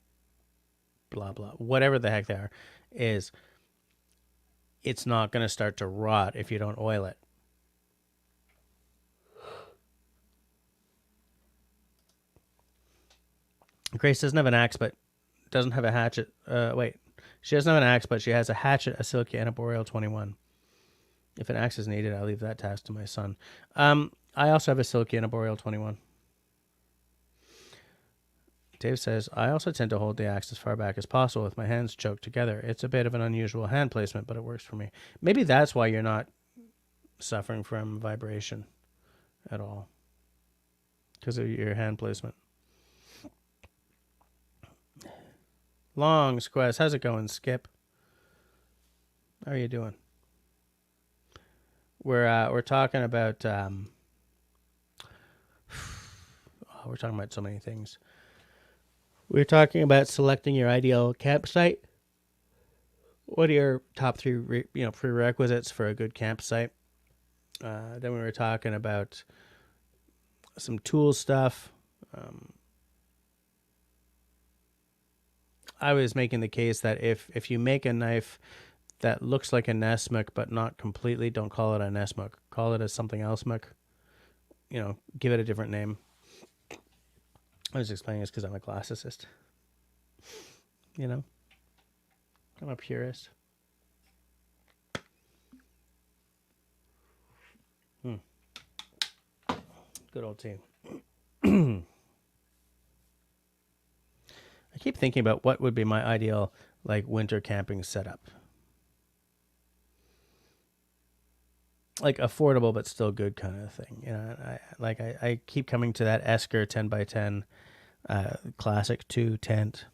blah, blah, whatever the heck they are, is it's not going to start to rot if you don't oil it. Grace doesn't have an axe, but doesn't have a hatchet. Wait. She doesn't have an axe, but she has a hatchet, a silky, and a boreal 21. If an axe is needed, I'll leave that task to my son. I also have a silky and a boreal 21. Dave says, I also tend to hold the axe as far back as possible with my hands choked together. It's a bit of an unusual hand placement, but it works for me. Maybe that's why you're not suffering from vibration at all, because of your hand placement. Long Quest, how's it going, Skip? How are you doing? We're talking about we're talking about so many things. We're talking about selecting your ideal campsite. What are your top 3 prerequisites for a good campsite? Then we were talking about some tool stuff. I was making the case that if you make a knife that looks like a Nesmuk but not completely, don't call it a Nesmuk. Call it a something else muk. You know, give it a different name. I was explaining this because I'm a classicist. You know, I'm a purist. Good old team. I keep thinking about what would be my ideal like winter camping setup. Like affordable but still good kind of thing. You know, I keep coming to that Esker 10x10 Classic 2 tent.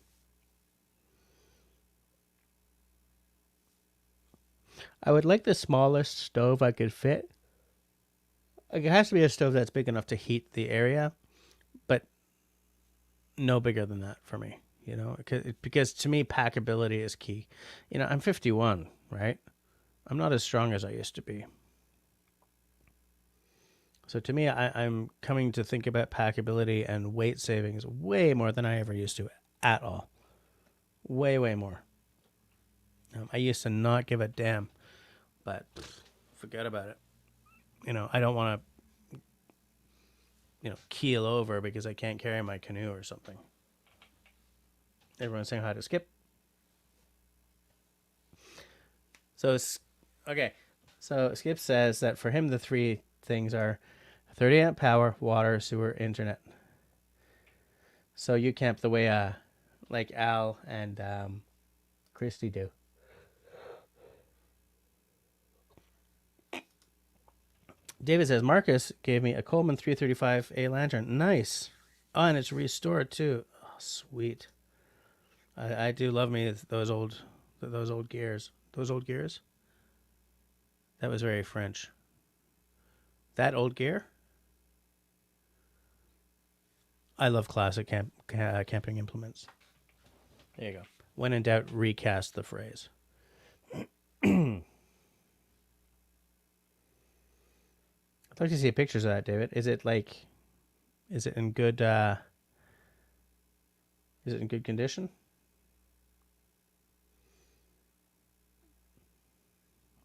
I would like the smallest stove I could fit. Like, it has to be a stove that's big enough to heat the area, but no bigger than that for me. You know, because to me, packability is key. You know, I'm 51, right? I'm not as strong as I used to be. So to me, I'm coming to think about packability and weight savings way more than I ever used to at all. Way, way more. I used to not give a damn, but forget about it. You know, I don't want to, keel over because I can't carry my canoe or something. Everyone's saying hi to Skip. So, okay. So Skip says that for him, the 3 things are 30 amp power, water, sewer, internet. So you camp the way like Al and Christy do. David says, Marcus gave me a Coleman 335A lantern. Nice. Oh, and it's restored too. Oh, sweet. I do love me those old gears. Those old gears? That was very French. That old gear? I love classic camping implements. There you go. When in doubt, recast the phrase. I'd like to see pictures of that, David. Is it in good condition?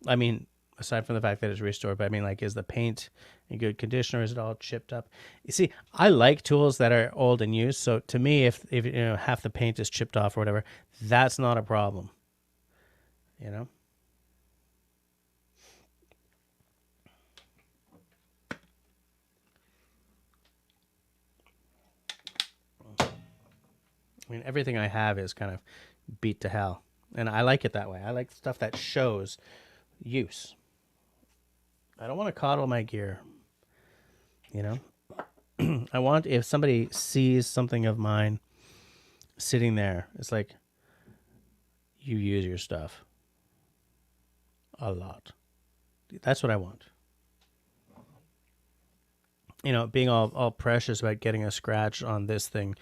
I mean, aside from the fact that it's restored, but I mean, like, is the paint in good condition or is it all chipped up? You see, I like tools that are old and used. So to me, if half the paint is chipped off or whatever, that's not a problem. You know? I mean, everything I have is kind of beat to hell. And I like it that way. I like stuff that shows use. I don't want to coddle my gear. You know? I want, if somebody sees something of mine sitting there. It's like you use your stuff a lot. That's what I want. You know, being all precious about getting a scratch on this thing,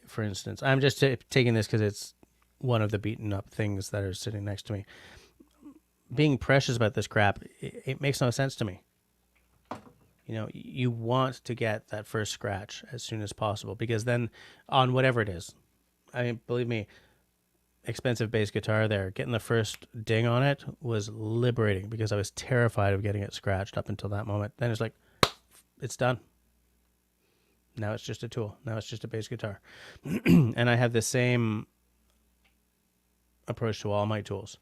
for instance. I'm just taking this because it's one of the beaten up things that are sitting next to me. Being precious about this crap, it makes no sense to me. You know, you want to get that first scratch as soon as possible, because then on whatever it is, I mean, believe me, expensive bass guitar there, getting the first ding on it was liberating, because I was terrified of getting it scratched up until that moment. Then it's like, it's done. Now it's just a tool. Now it's just a bass guitar. And I have the same approach to all my tools.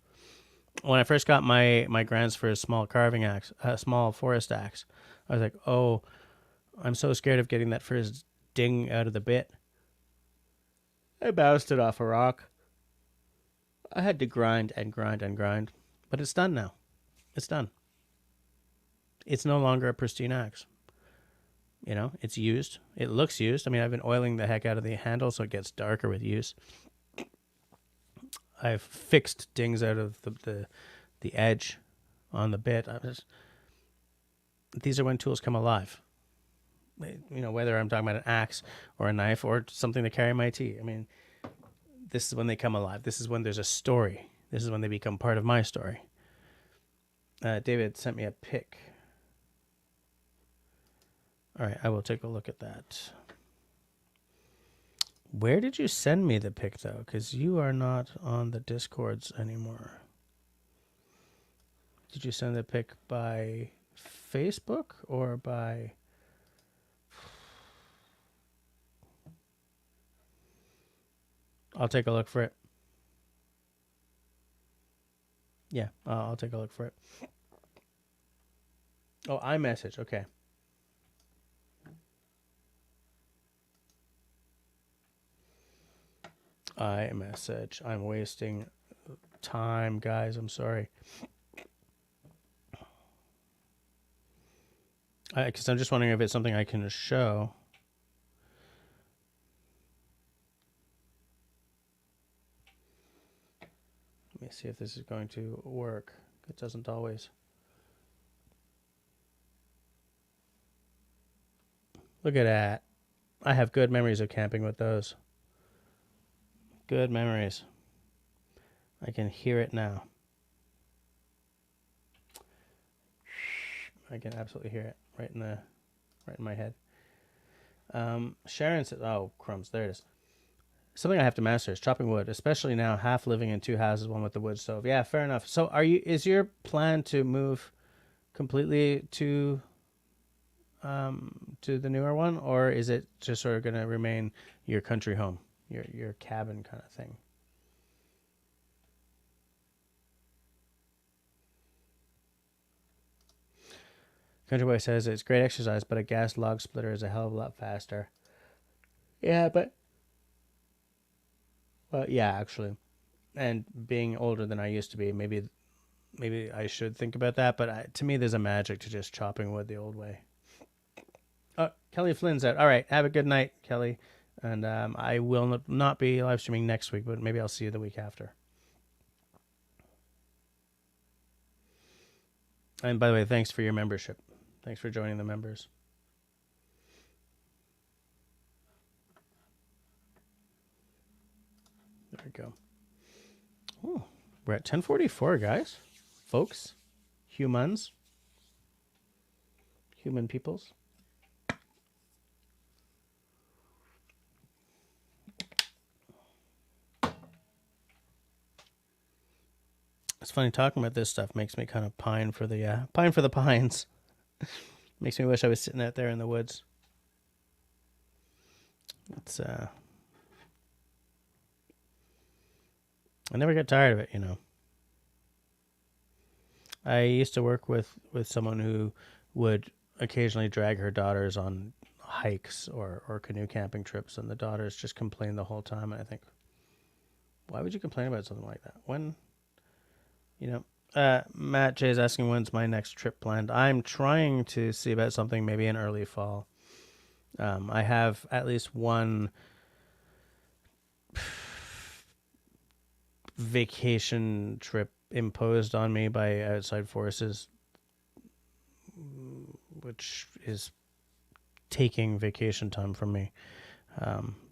When I first got my grants for a small carving axe, a small forest axe, I was like, oh, I'm so scared of getting that first ding out of the bit. I bounced it off a rock. I had to grind and grind and grind, but it's done now. It's done. It's no longer a pristine axe. You know, it's used. It looks used. I mean, I've been oiling the heck out of the handle so it gets darker with use. I've fixed dings out of the edge on the bit. These are when tools come alive. You know, whether I'm talking about an axe or a knife or something to carry my tea. I mean, this is when they come alive. This is when there's a story. This is when they become part of my story. David sent me a pic. All right, I will take a look at that. Where did you send me the pic, though? Because you are not on the Discords anymore. Did you send the pic by Facebook or by... I'll take a look for it. Yeah, I'll take a look for it. Oh, iMessage. Okay. iMessage. I'm wasting time, guys. I'm sorry. Because I'm just wondering if it's something I can show. Let me see if this is going to work. It doesn't always. Look at that. I have good memories of camping with those. Good memories. I can hear it now. I can absolutely hear it right in my head. Sharon said, "Oh crumbs, there it is." Something I have to master is chopping wood, especially now, half living in two houses, one with the wood stove. Yeah, fair enough. So, is your plan to move completely to the newer one, or is it just sort of going to remain your country home, your cabin kind of thing? Country Boy says it's great exercise, but a gas log splitter is a hell of a lot faster. Yeah, but well, yeah, actually, and being older than I used to be, maybe I should think about that. But to me, there's a magic to just chopping wood the old way. Kelly Flynn's out. All right, have a good night, Kelly. And I will not be live streaming next week, but maybe I'll see you the week after. And by the way, thanks for your membership. Thanks for joining the members. There we go. Oh, we're at 10:44, guys. Folks, humans, human peoples. It's funny, talking about this stuff makes me kind of pine for the pines. Makes me wish I was sitting out there in the woods. It's I never get tired of it, you know. I used to work with someone who would occasionally drag her daughters on hikes or canoe camping trips, and the daughters just complain the whole time. And I think, why would you complain about something like that? When, you know, Matt J is asking when's my next trip planned. I'm trying to see about something maybe in early fall. I have at least one vacation trip imposed on me by outside forces, which is taking vacation time from me.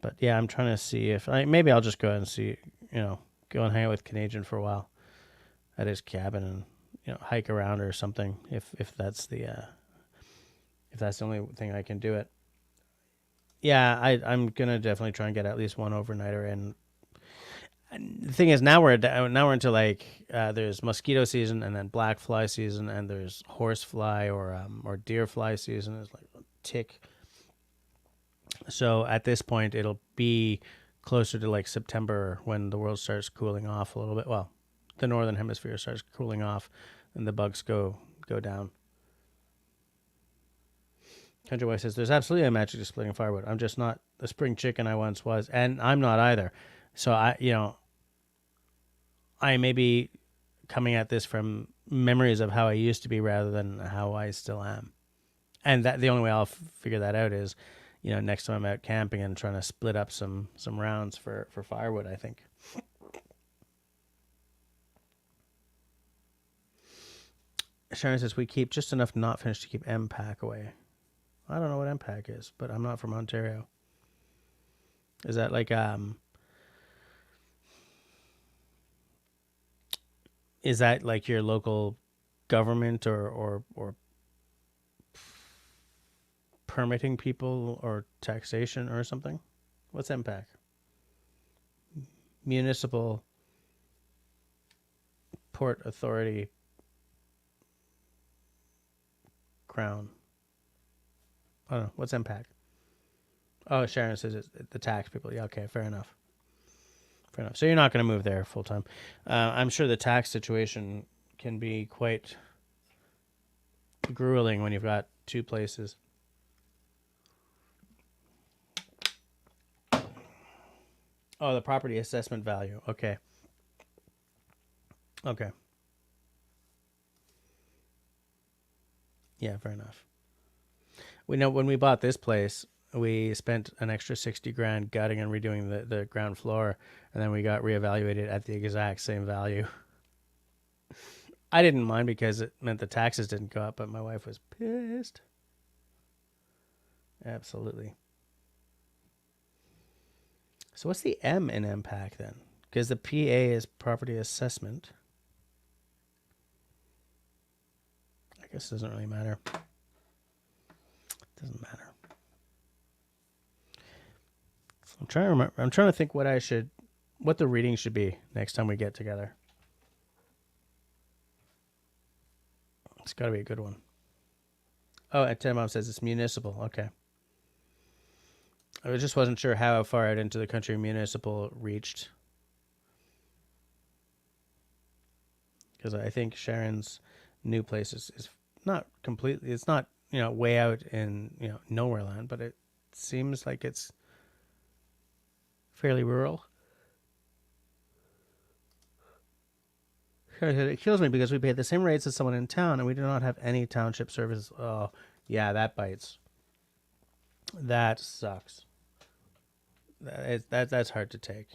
But yeah, I'm trying to see if maybe I'll just go ahead and see, go and hang out with Canadian for a while at his cabin and hike around or something if that's the only thing I can do it. Yeah, I'm gonna definitely try and get at least one overnighter in. And the thing is, now we're into like there's mosquito season and then black fly season and there's horse fly or deer fly season. It's like a tick. So at this point, it'll be closer to like September when the world starts cooling off a little bit. Well, the northern hemisphere starts cooling off and the bugs go down. Country Wife says, there's absolutely a magic to splitting firewood. I'm just not the spring chicken I once was, and I'm not either. So I may be coming at this from memories of how I used to be rather than how I still am. And that the only way I'll figure that out is, next time I'm out camping and trying to split up some rounds for firewood, I think. Sharon says, we keep just enough not finished to keep M-Pack away. I don't know what M-Pack is, but I'm not from Ontario. Is that like is that like your local government or permitting people or taxation or something? What's M-Pack? Municipal Port Authority Crown. I don't know. What's M-Pack? Oh, Sharon says it's the tax people. Yeah, okay, fair enough. Fair enough. So you're not going to move there full time. I'm sure the tax situation can be quite grueling when you've got two places. Oh, the property assessment value. Okay. Okay. Yeah, fair enough. We know when we bought this place, we spent an extra 60 grand gutting and redoing the ground floor, and then we got reevaluated at the exact same value. I didn't mind because it meant the taxes didn't go up, but my wife was pissed. Absolutely. So what's the M in M-Pack then? Because the PA is property assessment. I guess it doesn't really matter. Doesn't matter. I'm trying to remember. I'm trying to think what the reading should be next time we get together. It's got to be a good one. Oh, and Tenenbaum says it's municipal. Okay. I just wasn't sure how far out into the country municipal reached. Because I think Sharon's new place is not completely, it's not, way out in, nowhere land, but it seems like it's fairly rural. It kills me because we pay the same rates as someone in town and we do not have any township services. Oh, yeah, that bites. That sucks. That's hard to take.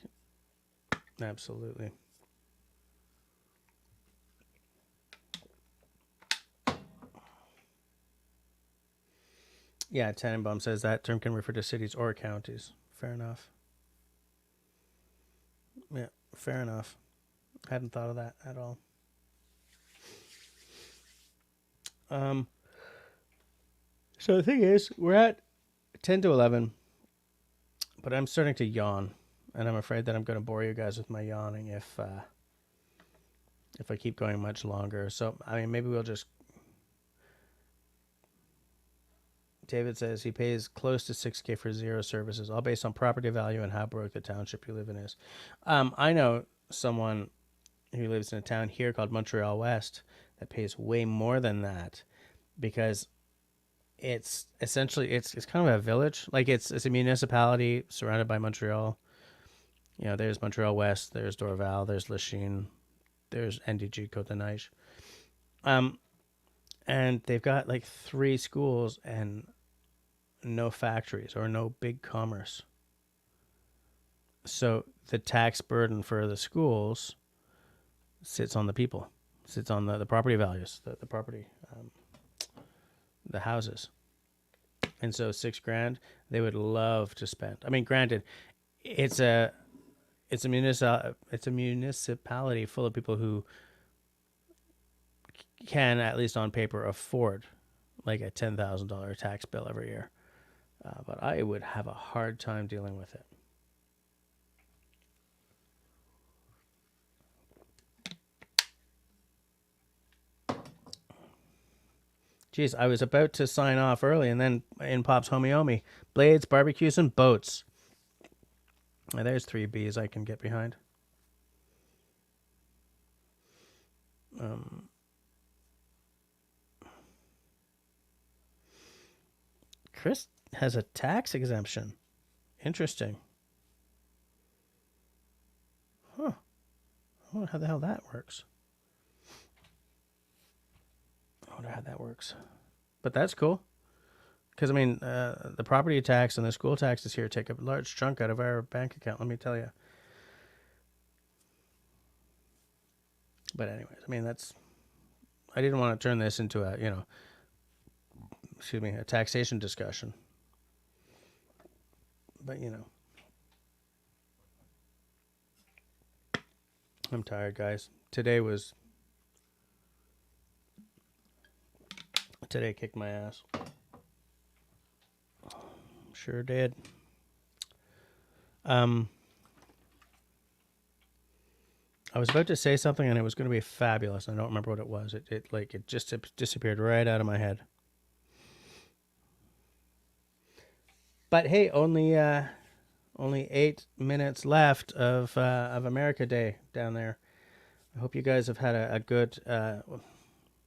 Absolutely. Yeah, Tannenbaum says that term can refer to cities or counties. Fair enough. Yeah, fair enough. Hadn't thought of that at all. So the thing is, we're at 10 to 11, but I'm starting to yawn, and I'm afraid that I'm going to bore you guys with my yawning if I keep going much longer. So, maybe we'll just... David says he pays close to $6,000 for 0 services, all based on property value and how broke the township you live in is. I know someone who lives in a town here called Montreal West that pays way more than that because it's essentially it's kind of a village. Like it's a municipality surrounded by Montreal. There's Montreal West, there's Dorval, there's Lachine, there's NDG Côte-SAINT-LUC. And they've got like 3 schools and no factories or no big commerce. So the tax burden for the schools sits on the people, sits on the property values, the property, the houses. And so $6,000 they would love to spend. I mean, granted, it's a municipality full of people who can, at least on paper, afford like a $10,000 tax bill every year. But I would have a hard time dealing with it. Geez, I was about to sign off early, and then in pops Homie Omi. Blades, barbecues, and boats. Now, there's 3 Bs I can get behind. Chris has a tax exemption. Interesting. Huh. I wonder how the hell that works. But that's cool. Because, I mean, the property tax and the school taxes here take a large chunk out of our bank account, let me tell you. But anyways, I mean, I didn't want to turn this into a, a taxation discussion. But, I'm tired, guys. Today kicked my ass. Sure did. I was about to say something and it was going to be fabulous. I don't remember what it was. It just disappeared right out of my head. But hey, only 8 minutes left of America Day down there. I hope you guys have had a good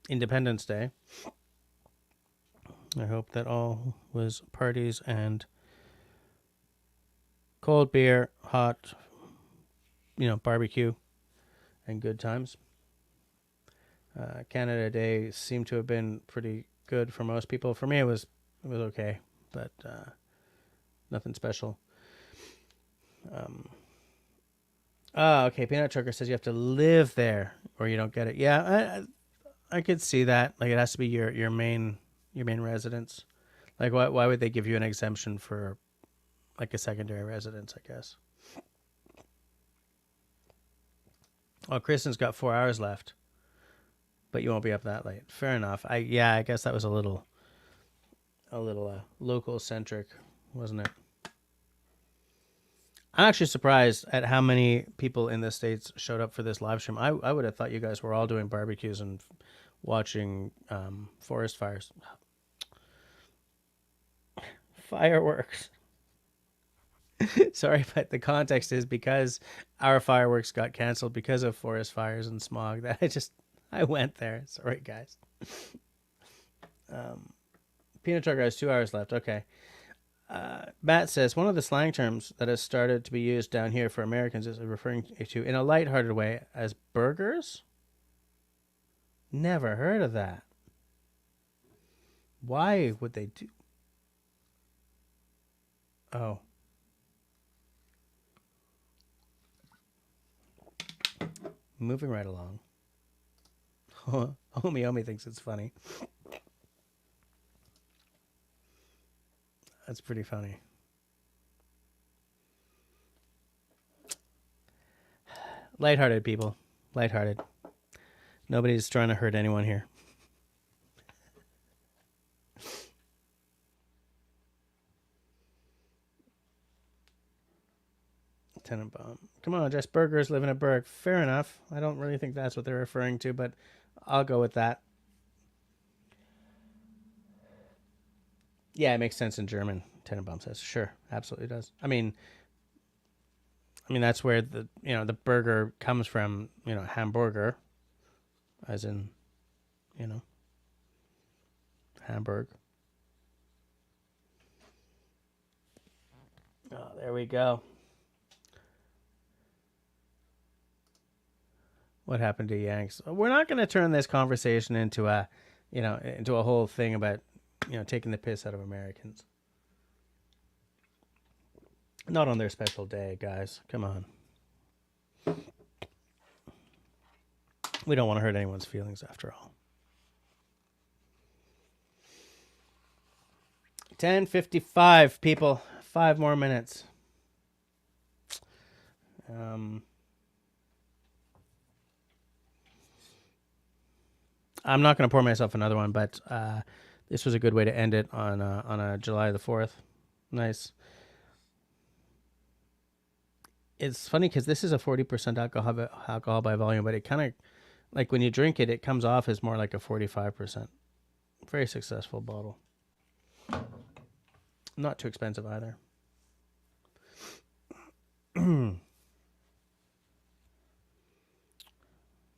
Independence Day. I hope that all was parties and cold beer, hot, barbecue, and good times. Canada Day seemed to have been pretty good for most people. For me, it was okay, but nothing special. Okay. Peanut Trucker says you have to live there or you don't get it. Yeah, I could see that. Like, it has to be your main residence. Like, why would they give you an exemption for like a secondary residence, I guess? Oh, Kristen's got 4 hours left, but you won't be up that late. Fair enough. I guess that was a little local centric, wasn't it? I'm actually surprised at how many people in the States showed up for this live stream. I would have thought you guys were all doing barbecues and watching forest fires. Fireworks. Sorry, but the context is because our fireworks got canceled because of forest fires and smog. That I went there. Sorry, guys. Peanut Trucker has 2 hours left. Okay. Matt says, one of the slang terms that has started to be used down here for Americans is referring to, in a lighthearted way, as burgers. Never heard of that. Why would they do? Oh. Moving right along. Omi thinks it's funny. That's pretty funny. Lighthearted, people. Lighthearted. Nobody's trying to hurt anyone here. Tenenbaum. Come on, just burgers live in a burg. Fair enough. I don't really think that's what they're referring to, but I'll go with that. Yeah, it makes sense in German. Tenenbaum says, sure, absolutely does. I mean that's where the burger comes from. Hamburger, as in, Hamburg. Oh, there we go. What happened to Yanks? We're not going to turn this conversation into a whole thing about, taking the piss out of Americans. Not on their special day, guys. Come on. We don't want to hurt anyone's feelings after all. 10:55, people. 5 more minutes. I'm not going to pour myself another one, but this was a good way to end it on a July the 4th. Nice. It's funny because this is a 40% alcohol by volume, but it kind of, like when you drink it, it comes off as more like a 45%. Very successful bottle. Not too expensive either.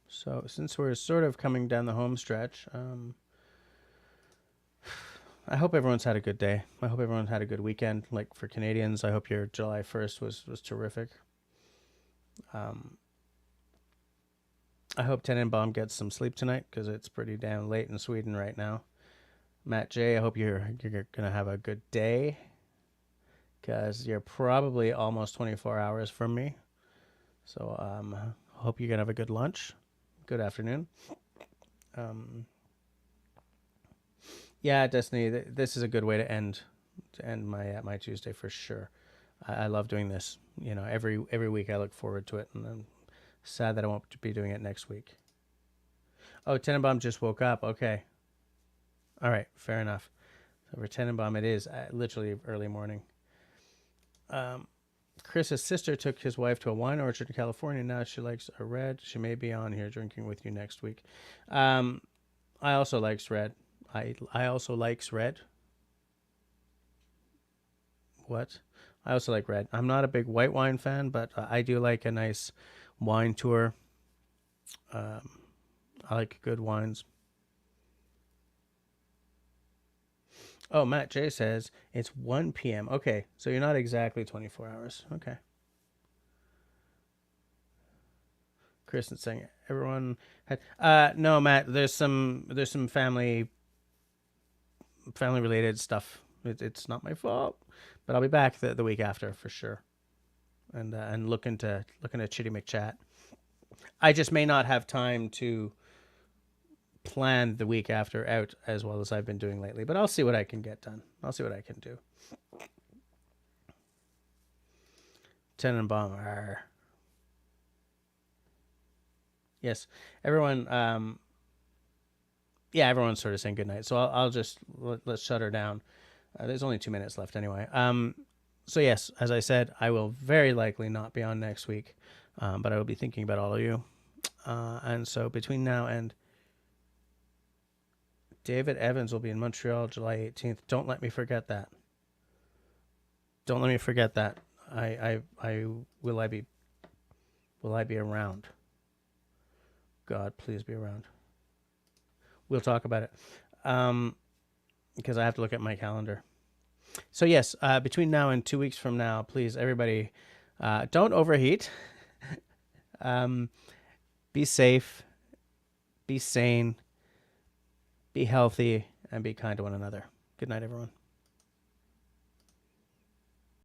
So since we're sort of coming down the home stretch, I hope everyone's had a good day. I hope everyone had a good weekend. Like for Canadians, I hope your July 1st was terrific. I hope Tenenbaum gets some sleep tonight because it's pretty damn late in Sweden right now. Matt J, I hope you're gonna have a good day because you're probably almost 24 hours from me. So hope you're gonna have a good lunch, good afternoon. Yeah, Destiny, this is a good way to end my Tuesday for sure. I love doing this. You know, every week I look forward to it, and I'm sad that I won't be doing it next week. Oh, Tenenbaum just woke up. Okay. All right, fair enough. So for Tenenbaum, it is literally early morning. Chris's sister took his wife to a wine orchard in California. Now she likes a red. She may be on here drinking with you next week. I also likes red. I also likes red. What? I also like red. I'm not a big white wine fan, but I do like a nice wine tour. I like good wines. Oh, Matt J says it's 1 p.m. Okay, so you're not exactly 24 hours. Okay. Chris is saying everyone had. No, Matt. There's some family related stuff. It's not my fault, but I'll be back the week after for sure, and looking to Chitty McChat. I just may not have time to plan the week after out as well as I've been doing lately, but I'll see what I can get done. I'll see what I can do. Tenenbaum. Yes, everyone. Yeah, everyone's sort of saying goodnight. So I'll just let's shut her down. There's only 2 minutes left anyway. So yes, as I said, I will very likely not be on next week, but I will be thinking about all of you. And so between now and David Evans will be in Montreal July 18th. Don't let me forget that. Don't let me forget that. Will I be around? God, please be around. We'll talk about it. Because I have to look at my calendar. So yes, between now and 2 weeks from now, please, everybody, don't overheat. Be safe, be sane, be healthy, and be kind to one another. Good night, everyone.